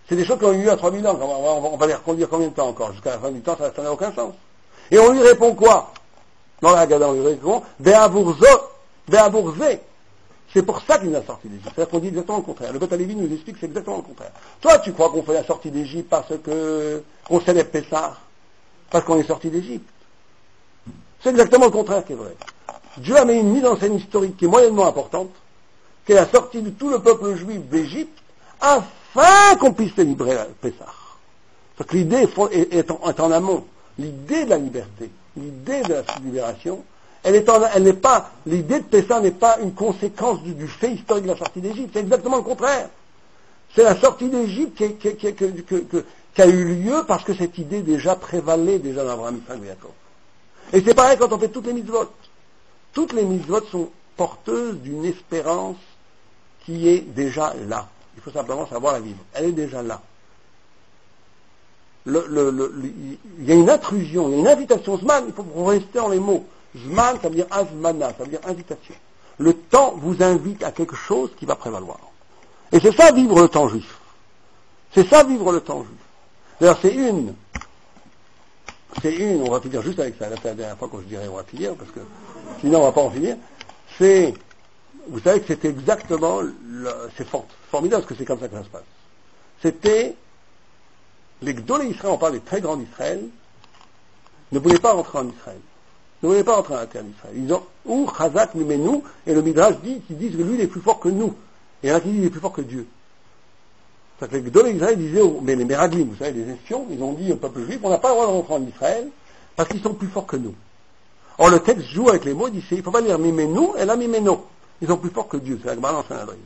C'est des choses qui ont eu lieu à 3000 ans. On va les reconduire combien de temps encore? Jusqu'à la fin du temps, ça n'a aucun sens. Et on lui répond quoi? Dans la Haggadah, on lui répond Be'avurze. C'est pour ça qu'il nous a sorti d'Égypte. C'est-à-dire qu'on dit exactement le contraire. Le Beth Alevi nous explique que c'est exactement le contraire. Toi, tu crois qu'on fait la sortie d'Égypte parce qu'on célèbre Pessah, parce qu'on est sorti d'Égypte. C'est exactement le contraire qui est vrai. Dieu a mis une mise en scène historique qui est moyennement importante, qui est la sortie de tout le peuple juif d'Égypte, afin qu'on puisse célébrer Pessah. Donc l'idée est en amont. L'idée de la liberté, l'idée de la libération, l'idée de Pessah n'est pas une conséquence du fait historique de la sortie d'Égypte, c'est exactement le contraire. C'est la sortie d'Égypte qui a eu lieu parce que cette idée déjà prévalait déjà dans Abraham, Isaac et Jacob. Et c'est pareil quand on fait toutes les mitzvot. Toutes les mitzvot sont porteuses d'une espérance qui est déjà là. Il faut simplement savoir la vivre. Elle est déjà là. Il y a une intrusion, il y a une invitation. Zman, il faut rester dans les mots. Zman, ça veut dire azmana, ça veut dire invitation. Le temps vous invite à quelque chose qui va prévaloir. Et c'est ça vivre le temps juif. C'est ça vivre le temps juif. D'ailleurs, on va finir juste avec ça. Là, c'est la dernière fois que je dirais on va finir, parce que sinon on va pas en finir. Vous savez que c'était exactement, c'est formidable parce que c'est comme ça que ça se passe. C'était, les Gdolé Israël, on parle des très grands d'Israël, ne voulaient pas rentrer en Israël. Ne voulaient pas rentrer à la terre d'Israël. Ils ont, ou Chazak Mimenu, et le Midrash dit qu'ils disent que lui il est plus fort que nous. Et il y en a qui disent qu'il est plus fort que Dieu. C'est que les Gdolé Israël disaient, mais les Meraglim, vous savez, les espions, ils ont dit au peuple juif, on n'a pas le droit de rentrer en Israël, parce qu'ils sont plus forts que nous. Or le texte joue avec les mots, il dit, il ne faut pas dire Mimenu, et là Mimeno. Ils sont plus forts que Dieu, c'est la Gemara dans Sanhedrin.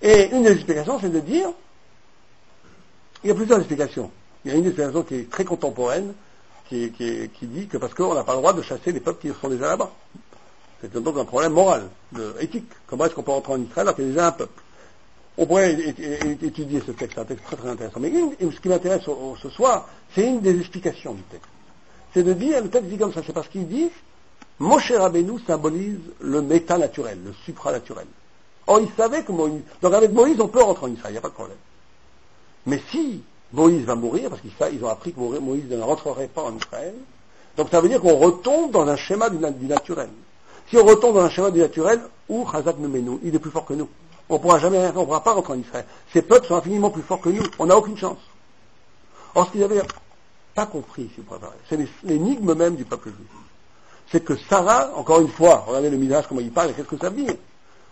Et une des explications, c'est de dire, il y a plusieurs explications. Il y a une explication qui est très contemporaine, qui dit que parce qu'on n'a pas le droit de chasser les peuples qui sont déjà là-bas. C'est donc un problème moral, éthique. Comment est-ce qu'on peut rentrer en Israël alors qu'il y a déjà un peuple? On pourrait étudier ce texte, c'est un texte très très intéressant. Mais ce qui m'intéresse ce soir, c'est une des explications du texte. C'est de dire, le texte dit comme ça, c'est parce qu'il dit, Moshe Rabbeinu symbolise le méta-naturel, le supranaturel. Or, il savait que Moïse... Donc avec Moïse, on peut rentrer en Israël, il n'y a pas de problème. Mais si Moïse va mourir, parce qu'ils ont appris que Moïse ne rentrerait pas en Israël, donc ça veut dire qu'on retombe dans un schéma du naturel. Si on retombe dans un schéma du naturel, ou Chazak Numenu, il est plus fort que nous. On ne pourra pas rentrer en Israël. Ces peuples sont infiniment plus forts que nous. On n'a aucune chance. Or, ce qu'ils n'avaient pas compris, si vous préférez, c'est l'énigme même du peuple juif. C'est que Sarah, encore une fois, regardez le Midrash comment il parle, et qu'est-ce que ça veut dire?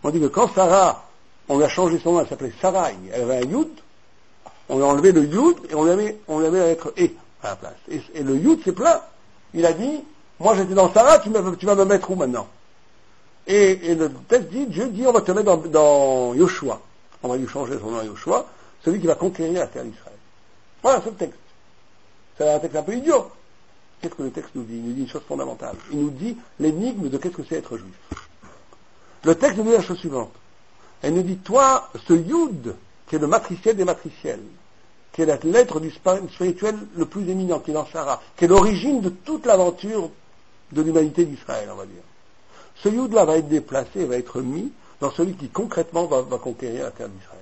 On dit que quand Sarah, on lui a changé son nom, elle s'appelait Sarai, elle avait un Yud, on lui a enlevé le Yud, et on lui a mis la lettre E à la place. Et le Yud, c'est plein. Il a dit, moi j'étais dans Sarah, tu vas me mettre où maintenant? Et le texte dit, Dieu dit, on va te mettre dans Yoshua. on va lui changer son nom à Yoshua, celui qui va conquérir la terre d'Israël. Voilà, c'est le texte. C'est un texte un peu idiot. Qu'est-ce que le texte nous dit? Il nous dit une chose fondamentale. Il nous dit l'énigme de qu'est-ce que c'est être juif. Le texte nous dit la chose suivante. Elle nous dit, toi, ce Yud, qui est le matriciel des matriciels, qui est la lettre du spirituel le plus éminent, qui est dans Shara, qui est l'origine de toute l'aventure de l'humanité d'Israël, on va dire. Ce Yud-là va être déplacé, va être mis dans celui qui concrètement va conquérir la terre d'Israël.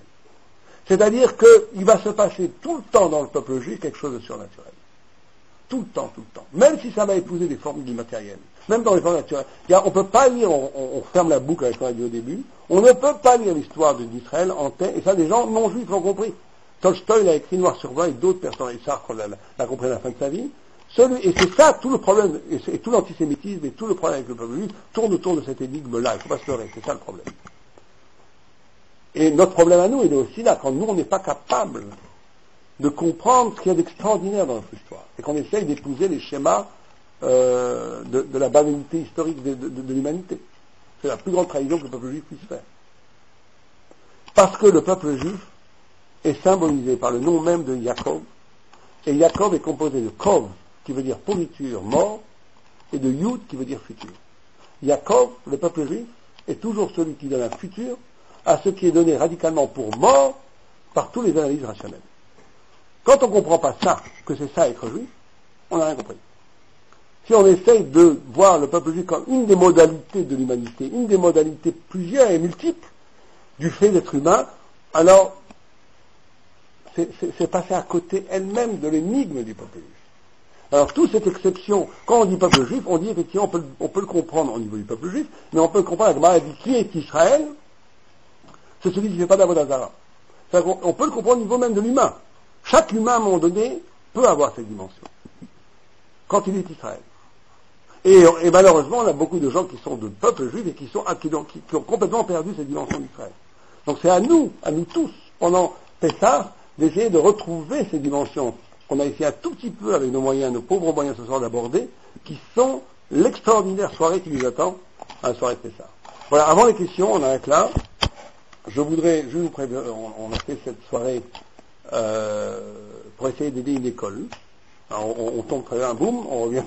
C'est-à-dire qu'il va se passer tout le temps dans le peuple juif quelque chose de surnaturel. Tout le temps. Même si ça va épouser des formes du matériel. Même dans les formes naturelles. On ne peut pas lire, on ferme la boucle avec ce qu'on a dit au début, on ne peut pas lire l'histoire d'Israël en tête, et ça des gens non juifs l'ont compris. Tolstoï l'a écrit noir sur blanc, et d'autres personnes, et Sartre l'a compris à la fin de sa vie. Et c'est ça tout le problème, et tout l'antisémitisme et tout le problème avec le peuple juif tourne autour de cette énigme-là. Il ne faut pas se leurrer, c'est ça le problème. Et notre problème à nous, il est aussi là, quand nous, on n'est pas capable de comprendre ce qu'il y a d'extraordinaire dans notre histoire, et qu'on essaye d'épouser les schémas de la banalité historique de l'humanité. C'est la plus grande trahison que le peuple juif puisse faire. Parce que le peuple juif est symbolisé par le nom même de Yaakov, et Yaakov est composé de Kov, qui veut dire pourriture, mort, et de Yud, qui veut dire futur. Yaakov, le peuple juif, est toujours celui qui donne un futur à ce qui est donné radicalement pour mort par tous les analyses rationnelles. Quand on ne comprend pas ça, que c'est ça être juif, on n'a rien compris. Si on essaye de voir le peuple juif comme une des modalités de l'humanité, une des modalités plusieurs et multiples du fait d'être humain, alors c'est passer à côté elle-même de l'énigme du peuple juif. Alors, toute cette exception, quand on dit peuple juif, on dit effectivement, on peut le comprendre au niveau du peuple juif, mais on peut le comprendre avec maladie qui est Israël, c'est celui qui ne fait pas d'Avodazara. On peut le comprendre au niveau même de l'humain. Chaque humain, à un moment donné, peut avoir cette dimension. Quand il est Israël. Et malheureusement, on a beaucoup de gens qui sont de peuple juif et qui ont complètement perdu cette dimension d'Israël. Donc c'est à nous tous, pendant Pessah, d'essayer de retrouver ces dimensions qu'on a essayé un tout petit peu avec nos moyens, nos pauvres moyens ce soir d'aborder, qui sont l'extraordinaire soirée qui nous attend à la soirée de Pessah. Voilà, avant les questions, on arrête là. Je voudrais vous prévenir, on a fait cette soirée pour essayer d'aider une école. Alors, on tombe très bien, boum, on revient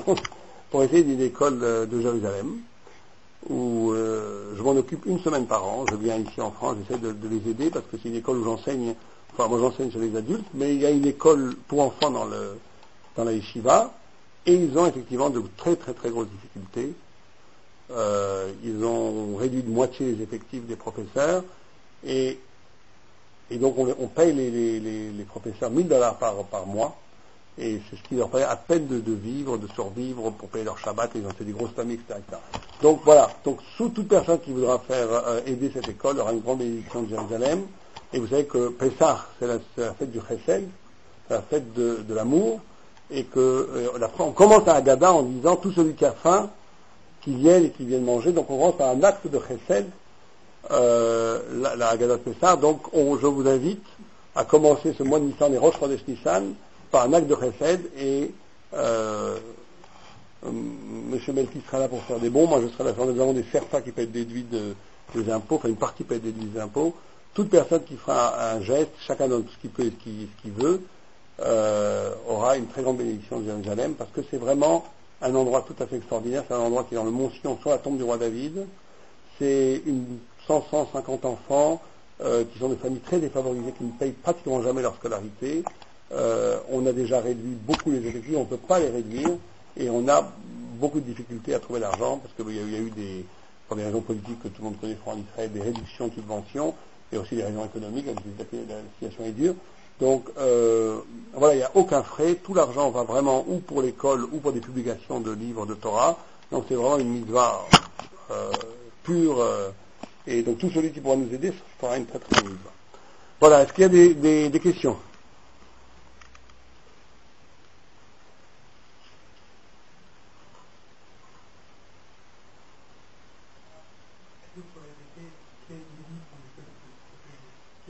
pour essayer d'aider une école de Jérusalem, où je m'en occupe une semaine par an. Je viens ici en France, j'essaie de les aider parce que c'est une école où j'enseigne. Enfin, moi j'enseigne sur les adultes, mais il y a une école pour enfants dans la yeshiva, et ils ont effectivement de très très très grosses difficultés. Ils ont réduit de moitié les effectifs des professeurs, et donc on paye les professeurs $1000 par mois, et c'est ce qui leur permet à peine de vivre, de survivre pour payer leur Shabbat, ils ont fait des grosses familles, etc., etc. Donc voilà, donc sous toute personne qui voudra faire aider cette école aura une grande bénédiction de Jérusalem. Et vous savez que Pessah, c'est la fête du Chesed, c'est la fête de l'amour, et que on commence à Haggadah en disant tout celui qui a faim, qu'il vienne et qu'il vienne manger. Donc on rentre à un acte de Chesed, la Haggadah de Pessah. Donc je vous invite à commencer ce mois de Nissan et Rosh Chodesh Nissan par un acte de Chesed, et M. Melki sera là pour faire des bons. Moi je serai là pour faire des serfas qui peuvent être déduits des impôts, enfin une partie peut être déduite des impôts. Toute personne qui fera un geste, chacun donne ce qu'il peut et ce qu'il veut, aura une très grande bénédiction de Jérusalem, parce que c'est vraiment un endroit tout à fait extraordinaire. C'est un endroit qui est dans le mont Sion, sur la tombe du roi David. C'est 150 enfants qui sont des familles très défavorisées, qui ne payent pratiquement jamais leur scolarité. On a déjà réduit beaucoup les effectifs, on ne peut pas les réduire, et on a beaucoup de difficultés à trouver l'argent, parce qu'il y a eu pour des raisons politiques que tout le monde connaît en Israël, des réductions de subventions, et aussi des raisons économiques, la situation est dure. Donc voilà, il n'y a aucun frais, tout l'argent va vraiment ou pour l'école ou pour des publications de livres de Torah. Donc c'est vraiment une mitzvah pure, et donc tout celui qui pourra nous aider fera une très très bonne mitzvah. Voilà, est-ce qu'il y a des questions?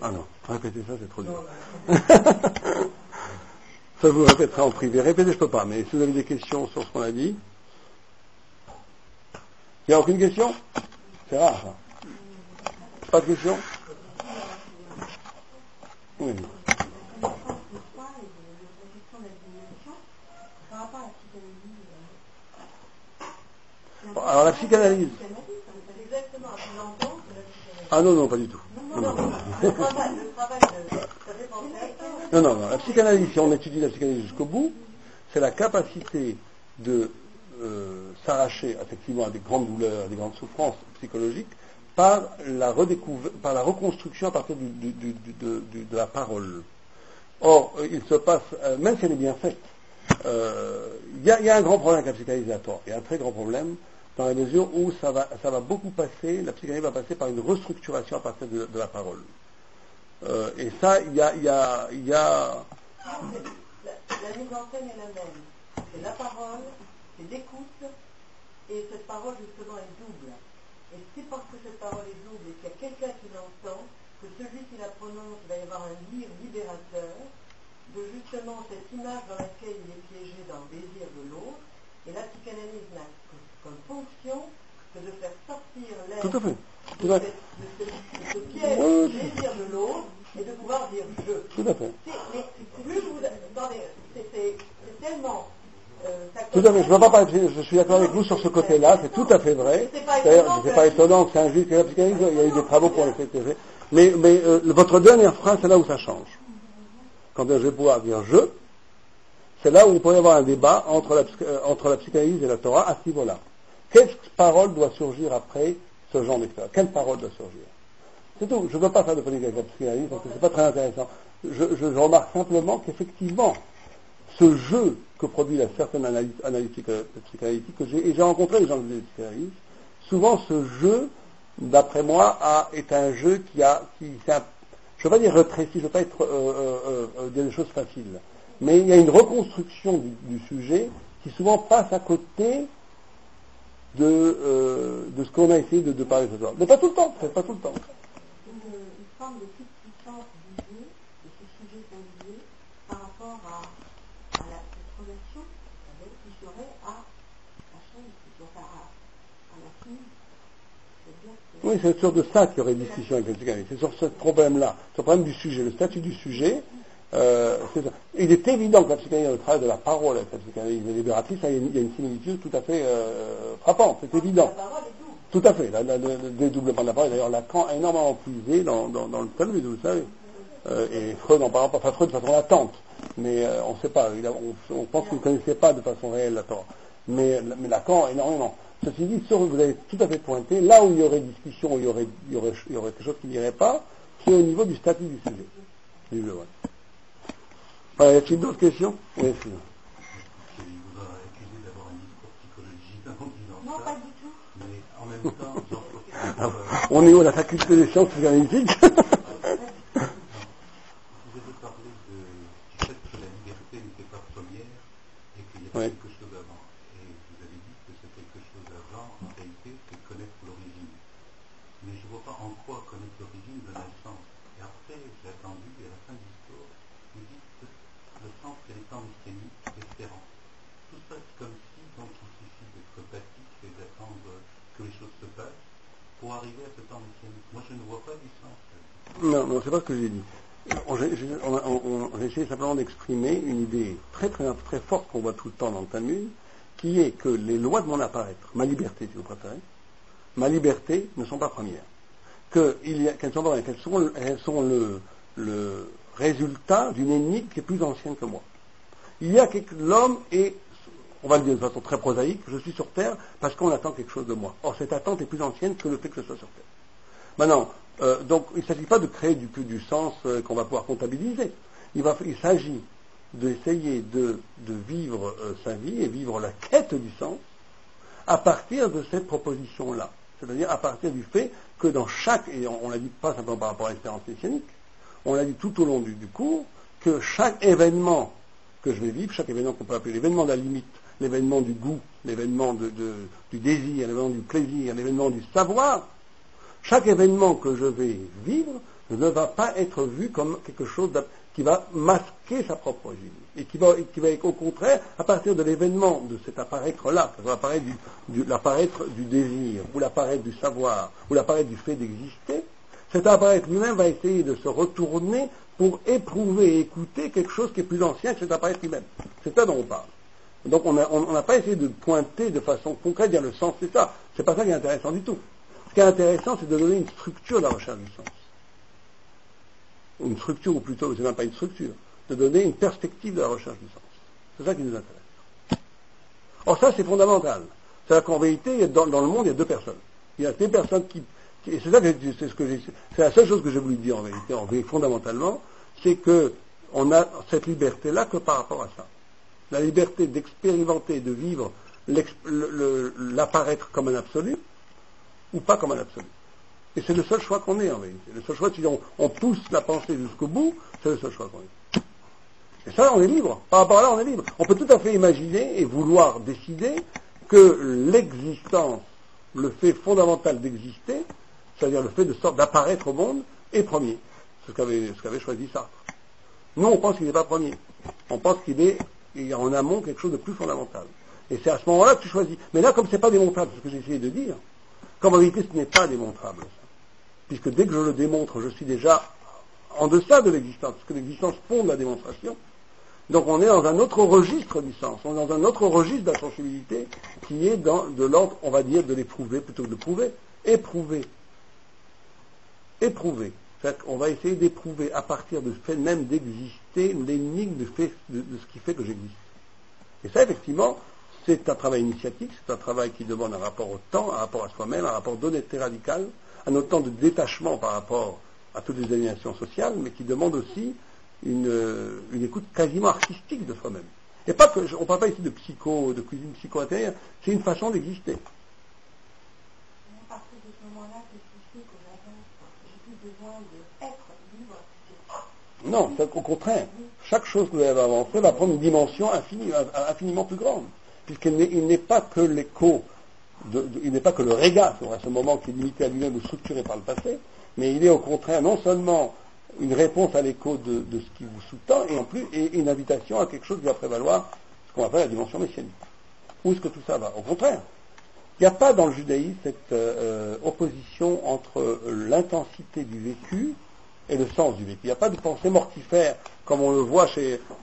Ah non, répétez ça, c'est trop dur. Ça, je vous répéterai en privé. Répétez, je peux pas, mais si vous avez des questions sur ce qu'on a dit. Il n'y a aucune question? C'est rare, ça. Pas de question? Oui. Alors la psychanalyse. Ah non, pas du tout. Non. La psychanalyse, si on étudie la psychanalyse jusqu'au bout, c'est la capacité de s'arracher effectivement à des grandes douleurs, à des grandes souffrances psychologiques, par la reconstruction à partir de la parole. Or, il se passe, même si elle est bien faite, il y a un grand problème avec la psychanalyse à tort. Il y a un très grand problème dans la mesure où ça va beaucoup passer, la psychanalyse va passer par une restructuration à partir de la parole. Et ça, il y a... La mise en scène est la même. C'est la parole, c'est l'écoute, et cette parole justement est double. Et c'est parce que cette parole est double et qu'il y a quelqu'un qui l'entend, que celui qui la prononce, il va y avoir un livre libérateur de justement cette image dans laquelle il est piégé dans le désir de l'autre. Et la psychanalyse n'a comme fonction que de faire sortir l'être Tout à fait. de ce piège du désir de l'autre et de pouvoir dire je. Tout à fait. C'est tellement... Tout à fait, je suis d'accord avec vous sur ce côté-là, c'est tout à fait vrai. D'ailleurs, c'est pas étonnant que c'est un juge qui a la psychanalyse, il y a eu des travaux pour le fait. Mais votre dernière phrase, c'est là où ça change. Quand je vais pouvoir dire je, c'est là où il pourrait y avoir un débat entre la psychanalyse et la Torah à ce niveau-là. Quelle parole doit surgir après ce genre d'expérience? Quelle parole doit surgir? C'est tout. Je ne veux pas faire de politique avec la psychanalyse parce que c'est pas très intéressant. Je remarque simplement qu'effectivement, ce jeu que produit la certaine analyse psychanalytique, et j'ai rencontré des gens qui faisaient des psychanalyses, souvent ce jeu, d'après moi, est un jeu je ne veux pas dire rétréci, je ne veux pas dire des choses faciles, mais il y a une reconstruction du sujet qui souvent passe à côté de ce qu'on a essayé de parler ce soir. Mais pas tout le temps, pas tout le temps. Une forme de toute puissance du jeu, de ce sujet singulier, par rapport à cette relation qui serait à la chaîne, qui serait à la fille. Oui, c'est sur de ça qu'il y aurait une discussion avec le psychanalyste. C'est sur ce problème-là, sur le problème du sujet, le statut du sujet. Il est évident que la psychanalyse, le travail de la parole avec la psychanalyse libératrice, il y a une similitude tout à fait frappante, c'est évident. Tout à fait, le dédoublement de la parole. D'ailleurs, Lacan a énormément puisé dans le Talmud, vous savez. Et Freud en parle pas, enfin Freud de façon latente, mais on ne sait pas, on pense qu'il ne connaissait pas de façon réelle la Torah. Mais Lacan, énormément. Ceci dit, vous avez tout à fait pointé, là où il y aurait discussion, où il y aurait quelque chose qui n'irait pas, c'est au niveau du statut du sujet. Du jeu, ouais. Y a-t-il d'autres questions? Oui, c'est bon. Il vous a accusé d'avoir un discours psychologique en disant non, ça, pas du tout. mais en même temps, j'en profite. On est où à la faculté des sciences psychanalytiques? Vous avez parlé du fait que la liberté n'était pas première et qu'il y avait quelque chose avant. Et vous avez dit que ce quelque chose avant, en réalité, c'est connaître l'origine. Mais je ne vois pas en quoi connaître l'origine de la naissance. Et après, j'ai attendu, et à la fin de l'histoire, vous dites que le centre est l'étant messianique, espérant. Tout ça, c'est comme si, donc, il suffit d'être passif et d'attendre que les choses se passent pour arriver à ce temps messianique. Moi, je ne vois pas du sens. Non, c'est pas ce que j'ai dit. J'ai essayé simplement d'exprimer une idée très, très, très forte qu'on voit tout le temps dans le Talmud, qui est que les lois de mon apparaître, ma liberté, si vous préférez, ma liberté ne sont pas premières. Qu'elles sont le résultat d'une énigme qui est plus ancienne que moi. L'homme est, on va le dire de façon très prosaïque, je suis sur Terre parce qu'on attend quelque chose de moi. Or, cette attente est plus ancienne que le fait que je sois sur Terre. Maintenant, donc, il ne s'agit pas de créer du sens qu'on va pouvoir comptabiliser. Il s'agit d'essayer de vivre sa vie et vivre la quête du sens à partir de cette proposition-là. C'est-à-dire à partir du fait que dans chaque, et on l'a dit pas simplement par rapport à l'expérience messianique, on l'a dit tout au long du cours, que chaque événement que je vais vivre, chaque événement qu'on peut appeler l'événement de la limite, l'événement du goût, l'événement du désir, l'événement du plaisir, l'événement du savoir, chaque événement que je vais vivre ne va pas être vu comme quelque chose qui va masquer sa propre origine. Et qui va au contraire, à partir de l'événement de cet apparaître-là, l'apparaître du désir, ou l'apparaître du savoir, ou l'apparaître du fait d'exister, cet apparaître lui-même va essayer de se retourner pour éprouver et écouter quelque chose qui est plus ancien que cet appareil lui-même. C'est ça dont on parle. Donc on n'a pas essayé de pointer de façon concrète, dire le sens, c'est ça. C'est pas ça qui est intéressant du tout. Ce qui est intéressant, c'est de donner une structure à la recherche du sens. Une structure, ou plutôt, c'est même pas une structure, de donner une perspective de la recherche du sens. C'est ça qui nous intéresse. Or ça, c'est fondamental. C'est-à-dire qu'en vérité, dans le monde, il y a deux personnes. Il y a des personnes et c'est ça que c'est la seule chose que j'ai voulu dire en vérité, fondamentalement, c'est que on a cette liberté-là que par rapport à ça. La liberté d'expérimenter, de vivre l'apparaître comme un absolu, ou pas comme un absolu. Et c'est le seul choix qu'on ait en vérité. Le seul choix, si on pousse la pensée jusqu'au bout, c'est le seul choix qu'on ait. Et ça, on est libre. Par rapport à là, on est libre. On peut tout à fait imaginer et vouloir décider que l'existence, le fait fondamental d'exister, c'est-à-dire le fait d'apparaître au monde, est premier. C'est ce qu'avait choisi Sartre. Nous, on pense qu'il n'est pas premier. On pense qu'il y a en amont quelque chose de plus fondamental. Et c'est à ce moment-là que tu choisis. Mais là, comme c'est pas démontrable, c'est ce que j'ai essayé de dire, comme en réalité ce n'est pas démontrable, ça. Puisque dès que je le démontre, je suis déjà en deçà de l'existence, parce que l'existence fonde la démonstration. Donc on est dans un autre registre du sens, on est dans un autre registre de la sensibilité qui est de l'ordre, on va dire, de l'éprouver plutôt que de prouver. Éprouver. C'est-à-dire qu'on va essayer d'éprouver à partir du fait même d'exister l'énigme de ce qui fait que j'existe. Et ça, effectivement, c'est un travail initiatique, c'est un travail qui demande un rapport au temps, un rapport à soi-même, un rapport d'honnêteté radicale, un autant de détachement par rapport à toutes les animations sociales, mais qui demande aussi une écoute quasiment artistique de soi-même. Et pas que, on ne parle pas ici de cuisine psycho-intérieure, c'est une façon d'exister. À partir de ce moment-là, qu'est-ce qui fait que j'ai plus besoin d'être libre? Non, c'est au contraire. Chaque chose que vous avez avancée va prendre une dimension infiniment plus grande, puisqu'il n'est pas que l'écho, il n'est pas que le régat, à ce moment qui est limité à lui-même ou structuré par le passé, mais il est au contraire non seulement une réponse à l'écho de ce qui vous sous-tend, et en plus une invitation à quelque chose qui va prévaloir ce qu'on appelle la dimension messianique. Où est-ce que tout ça va? Au contraire. Il n'y a pas dans le judaïsme cette opposition entre l'intensité du vécu et le sens du vécu. Il n'y a pas de pensée mortifère, comme on le voit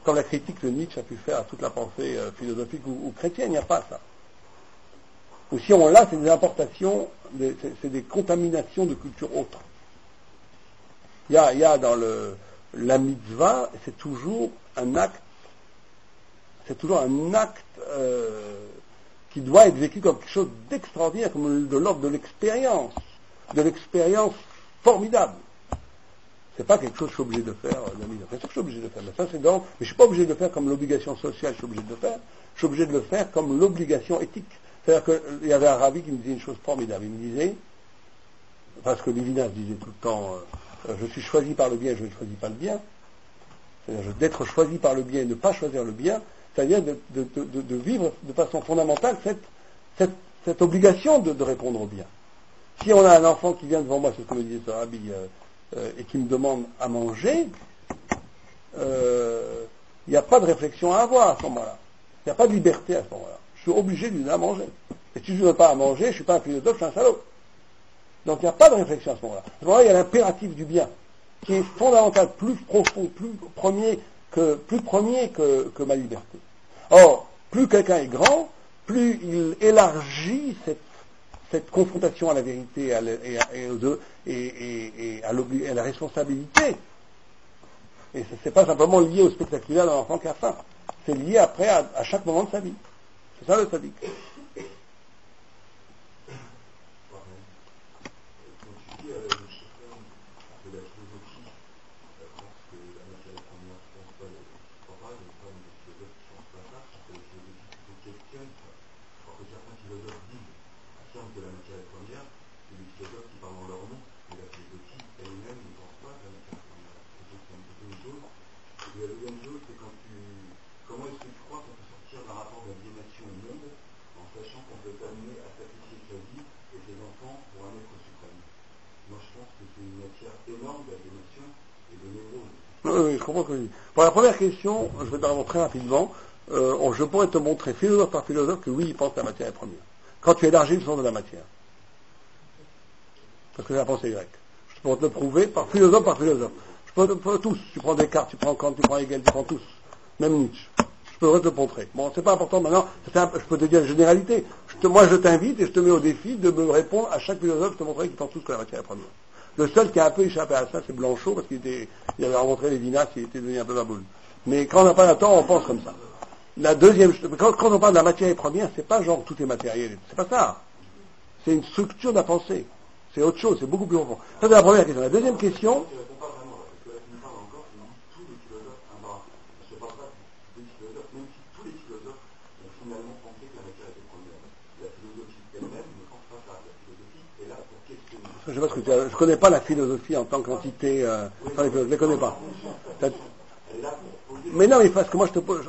comme la critique que Nietzsche a pu faire à toute la pensée philosophique ou chrétienne. Il n'y a pas ça. Ou si on l'a, c'est des importations, c'est des contaminations de cultures autres. Il y a dans la mitzvah, c'est toujours un acte qui doit être vécu comme quelque chose d'extraordinaire, comme de l'ordre de l'expérience formidable. C'est pas quelque chose que je suis obligé de faire, c'est ce que je suis obligé de faire. Mais ça, mais je suis pas obligé de le faire comme l'obligation sociale, je suis obligé de le faire. Je suis obligé de le faire comme l'obligation éthique. C'est-à-dire qu'il y avait un rabbi qui me disait une chose formidable. Il me disait, parce que Lévinas disait tout le temps, je suis choisi par le bien, je ne choisis pas le bien. C'est-à-dire d'être choisi par le bien et ne pas choisir le bien, c'est-à-dire de vivre de façon fondamentale cette obligation de répondre au bien. Si on a un enfant qui vient devant moi, c'est ce que me disait ce rabbi, et qui me demande à manger, il n'y a pas de réflexion à avoir à ce moment-là. Il n'y a pas de liberté à ce moment-là. Je suis obligé de lui donner à manger. Et si je ne veux pas à manger, je ne suis pas un philosophe, je suis un salaud. Donc il n'y a pas de réflexion à ce moment-là. À ce moment-là, il y a l'impératif du bien, qui est fondamental, plus profond, plus premier que ma liberté. Or, plus quelqu'un est grand, plus il élargit cette confrontation à la vérité et à la responsabilité. Et ce n'est pas simplement lié au spectaculaire d'un enfant qui a faim. C'est lié après à chaque moment de sa vie. C'est ça le sadique. Oui, je comprends ce que je dis. Pour la première question, je vais te répondre très rapidement. Je pourrais te montrer, philosophe par philosophe, que oui, il pense que la matière est première. Quand tu élargis le sens de la matière. Parce que c'est la pensée grecque. Je pourrais te le prouver par philosophe par philosophe. Je Tous. Tu prends Descartes, tu prends Kant, tu prends Hegel, tu prends tous. Même Nietzsche. Je pourrais te le montrer. Bon, c'est pas important maintenant. Je peux te dire la généralité. Moi, je t'invite et je te mets au défi de me répondre à chaque philosophe. Je te montrerai qu'ils pensent tous que la matière est première. Le seul qui a un peu échappé à ça, c'est Blanchot, parce il avait rencontré Lévinas, il était devenu un peu baboule. Mais quand on n'a pas le temps, on pense comme ça. La deuxième, quand on parle de la matière première, c'est pas genre tout est matériel. C'est pas ça. C'est une structure de la pensée. C'est autre chose, c'est beaucoup plus profond. Ça, c'est la première question. La deuxième question. Je sais pas ce que tu as, je connais pas la philosophie en tant qu'entité, je les connais pas. Mais non, mais parce que moi je te pose,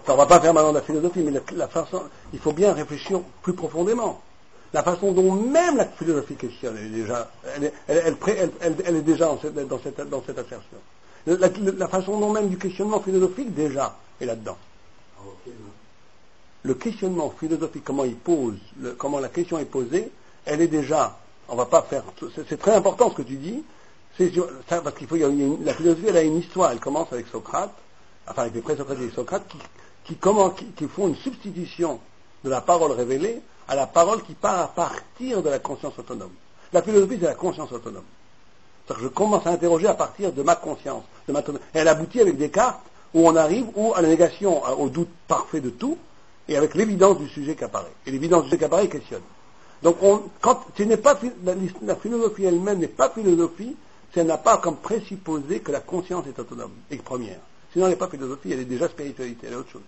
on va pas faire maintenant de la philosophie, mais la façon, il faut bien réfléchir plus profondément. La façon dont même la philosophie questionne, elle est déjà, elle est déjà dans cette assertion. La façon dont même du questionnement philosophique déjà est là-dedans. Le questionnement philosophique, comment la question est posée, elle est déjà. On va pas faire. C'est très important ce que tu dis. Parce qu'il faut. La philosophie, elle a une histoire. Elle commence avec Socrate, enfin avec les présocratiques et Socrate, qui font une substitution de la parole révélée à la parole qui part à partir de la conscience autonome. La philosophie, c'est la conscience autonome. C'est-à-dire que je commence à interroger à partir de ma conscience, de ma autonome. Et elle aboutit avec Descartes, où on arrive à la négation, au doute parfait de tout, et avec l'évidence du sujet qui apparaît. Et l'évidence du sujet qui apparaît questionne. Donc, la philosophie elle-même n'est pas philosophie si elle n'a pas comme présupposé que la conscience est autonome et première. Sinon, elle n'est pas philosophie, elle est déjà spiritualité, elle est autre chose.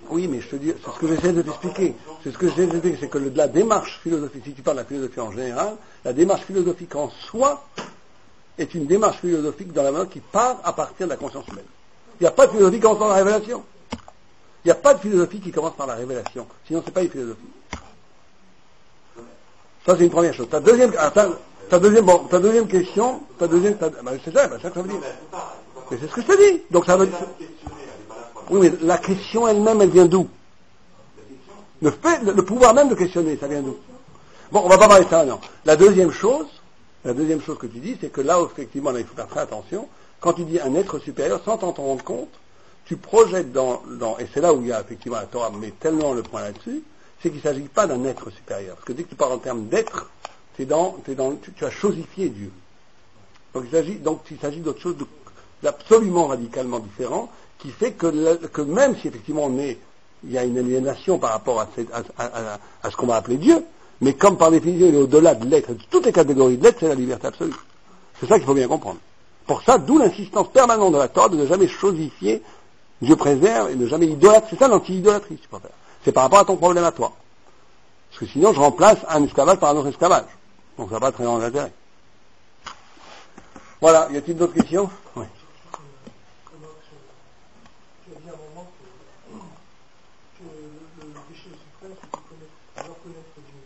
Oui, mais je te dis, c'est ce que j'essaie de t'expliquer. C'est ce que j'essaie de t'expliquer, c'est que la démarche philosophique, si tu parles de la philosophie en général, la démarche philosophique en soi est une démarche philosophique dans la main qui part à partir de la conscience humaine. Il n'y a pas de philosophie qui commence par la révélation. Il n'y a pas de philosophie qui commence par la révélation. Sinon, c'est pas une philosophie. Ça, c'est une première chose. Ta deuxième question, c'est ça que ça veut dire. Mais c'est ce que je te dis. Donc ça veut dire. Oui, mais la question elle-même, elle vient d'où? Le pouvoir même de questionner, ça vient d'où? Bon, on va pas parler de ça, non. La deuxième chose que tu dis, c'est que là, effectivement, il faut faire très attention. Quand tu dis un être supérieur, sans t'en rendre compte, tu projettes et c'est là où il y a effectivement la Torah, mais tellement le point là-dessus, c'est qu'il ne s'agit pas d'un être supérieur. Parce que dès que tu parles en termes d'être, tu as chosifié Dieu. Donc il s'agit d'autre chose d'absolument radicalement différent, qui fait que même si effectivement il y a une aliénation par rapport à ce qu'on va appeler Dieu, mais comme par définition il est au-delà de l'être, de toutes les catégories de l'être, c'est la liberté absolue. C'est ça qu'il faut bien comprendre. Pour ça, d'où l'insistance permanente de la Torah de ne jamais chosifier Dieu préserve et ne jamais idolâtrer. C'est ça l'anti-idolâtrie, si tu préfères. C'est par rapport à ton problème à toi. Parce que sinon, je remplace un esclavage par un autre esclavage. Donc ça n'a pas très grand intérêt. Voilà, y a-t-il d'autres questions? Oui. Tu as dit à un moment que le péché suprême, c'est de reconnaître Dieu.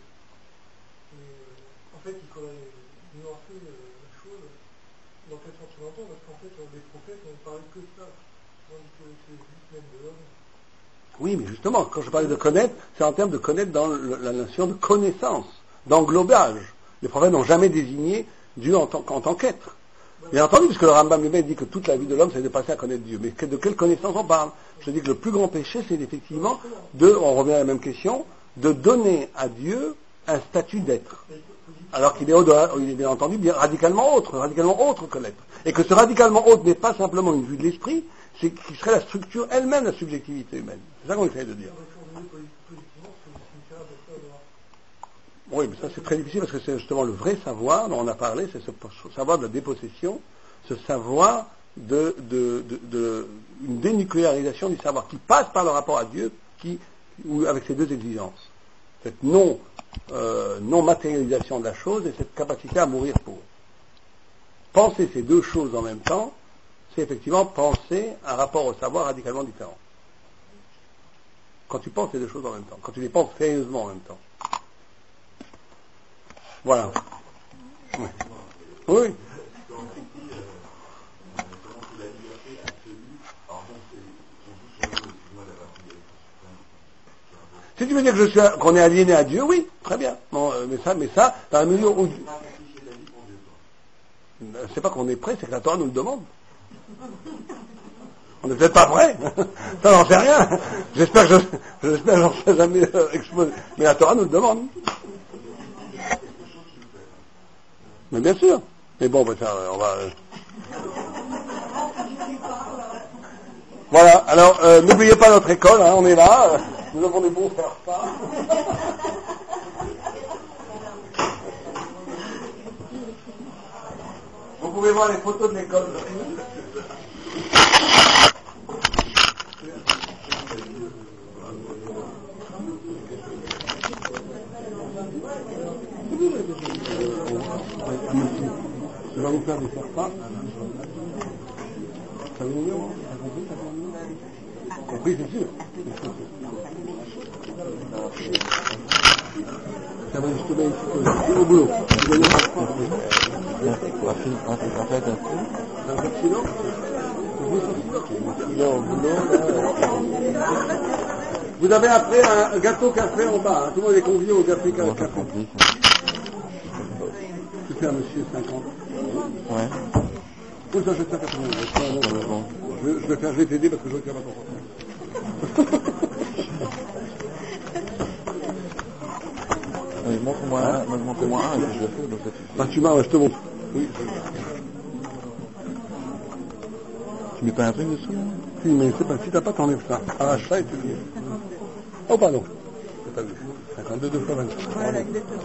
En fait, il faudrait nuancer la chose dans quel sens tu l'entends, parce qu'en fait, les prophètes n'ont parlé que de ça. Oui, mais justement, quand je parlais de connaître, c'est en termes de connaître dans la notion de connaissance, d'englobage. Les prophètes n'ont jamais désigné Dieu en tant qu'être. Bien entendu, puisque le Rambam lui-même dit que toute la vie de l'homme, c'est de passer à connaître Dieu. Mais de quelle connaissance on parle? Je dis que le plus grand péché, c'est effectivement on revient à la même question, de donner à Dieu un statut d'être. Alors qu'il est bien entendu radicalement autre que l'être. Et que ce radicalement autre n'est pas simplement une vue de l'esprit, c'est qui serait la structure elle-même de la subjectivité humaine. C'est ça qu'on essaie de dire. Oui, mais ça c'est très difficile parce que c'est justement le vrai savoir dont on a parlé, c'est ce savoir de la dépossession, ce savoir une dénucléarisation du savoir qui passe par le rapport à Dieu, avec ces deux exigences. Cette non-matérialisation de la chose et cette capacité à mourir pour. Penser ces deux choses en même temps, c'est effectivement penser un rapport au savoir radicalement différent. Quand tu penses ces deux choses en même temps, quand tu les penses sérieusement en même temps. Voilà. Oui. Oui. Si tu veux dire qu'on est aliéné à Dieu, oui, très bien. Bon, mais ça, dans la mesure où... c'est pas qu'on est prêt, c'est que la Torah nous le demande. On n'est peut-être pas prêt. Ça, j'en sais rien. J'espère que j'en serai jamais exposé. Mais la Torah nous le demande. Mais bien sûr. Mais bon, ben ça, on va... Voilà, alors n'oubliez pas notre école, hein, on est là, nous avons des bons frères ça. Vous pouvez voir les photos de l'école. Je vais vous faire des serpents. Ça vous dit, compris, c'est sûr. Ça va justement ici, au boulot. Vous avez un serpent. En fait, un kilo. Au boulot, vous avez après un gâteau café en bas. Hein. Tout le monde est convié au café café. Tu fais un monsieur 50. Ouais. Oui, ça, je sais 80. Je vais t'aider parce que je veux qu'il y a pas ton montre-moi un, et puis je le fais. Donc bah, tu m'as, je te montre. Oui. Tu mets pas un truc dessous, là? Si, mais c'est pas, si t'as pas, t'enlèves ça. Arrache ça et tu le mets. Oh, pardon. C'est pas vu. 52, 2 fois 20. Voilà, exactement.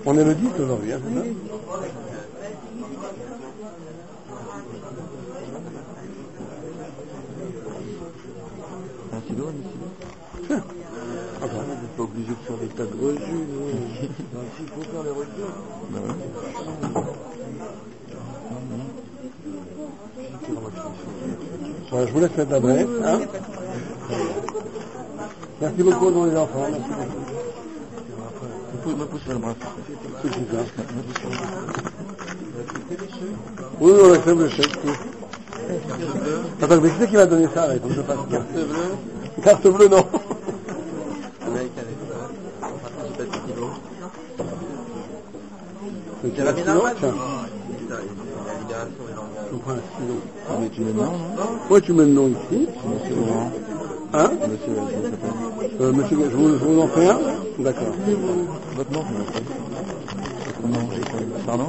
On est le 10 aujourd'hui, hein, c'est ça? Un stylo, Tiens. Attends. On n'est pas obligé de faire des tas de rejus, nous. Il faut faire les rejus. Ben ouais. Voilà, je vous laisse mettre l'adresse. Hein. Merci beaucoup, dans les enfants. Merci beaucoup. Vous pouvez me pousser le bras. C'est ça. Oui, on accepte le chèque. Attends, mais qui c'est qui m'a donné ça là? Il faut que je fasse carte bleue. Carte bleue, non. C'est la stylo, tiens. Je prends un stylo. Mais tu mets le nom, non? Oui, tu mets le nom ici. Monsieur Laurent. Hein? Monsieur, je vous en fais un? D'accord. Votre nom, pardon?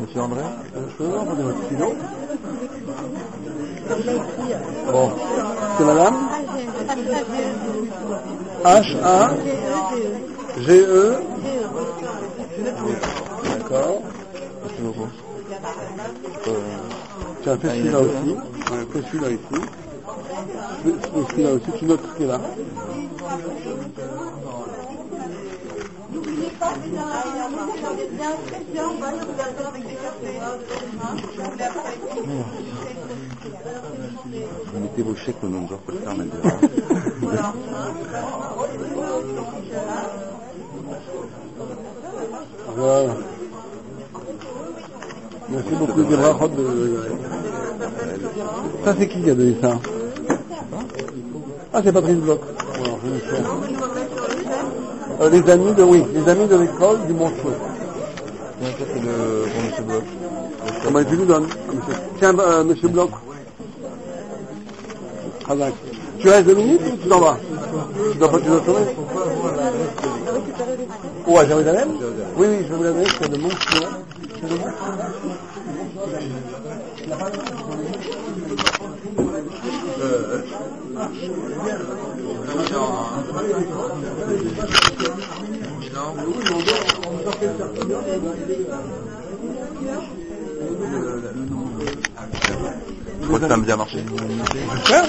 Monsieur André? Je peux avoir votre stylo? Bon. C'est madame? H-A-G-E. D'accord. Tiens, fais celui-là aussi. Fais celui-là ici. Fais celui-là aussi. Tu notes ce qui est là. Vous mettez vos chèques au nom de Georges Polter maintenant. Voilà. Merci beaucoup des brachot de... Ça c'est qui a donné ça? Ah, c'est Patrice Bloch. Alors, je vais faire. Les amis de l'école du Montreux. Tiens, ça c'est le bon monsieur Bloch. Ah ben, tu lui donnes. Tiens, monsieur Bloch. Ah, d'accord. Tu restes 2 minutes ou tu t'en vas? Tu dois tourner? Où, à Jérusalem? Oui, je vais vous la donner, c'est de Montreux. C'est de Je crois que ça a bien marché. J'espère.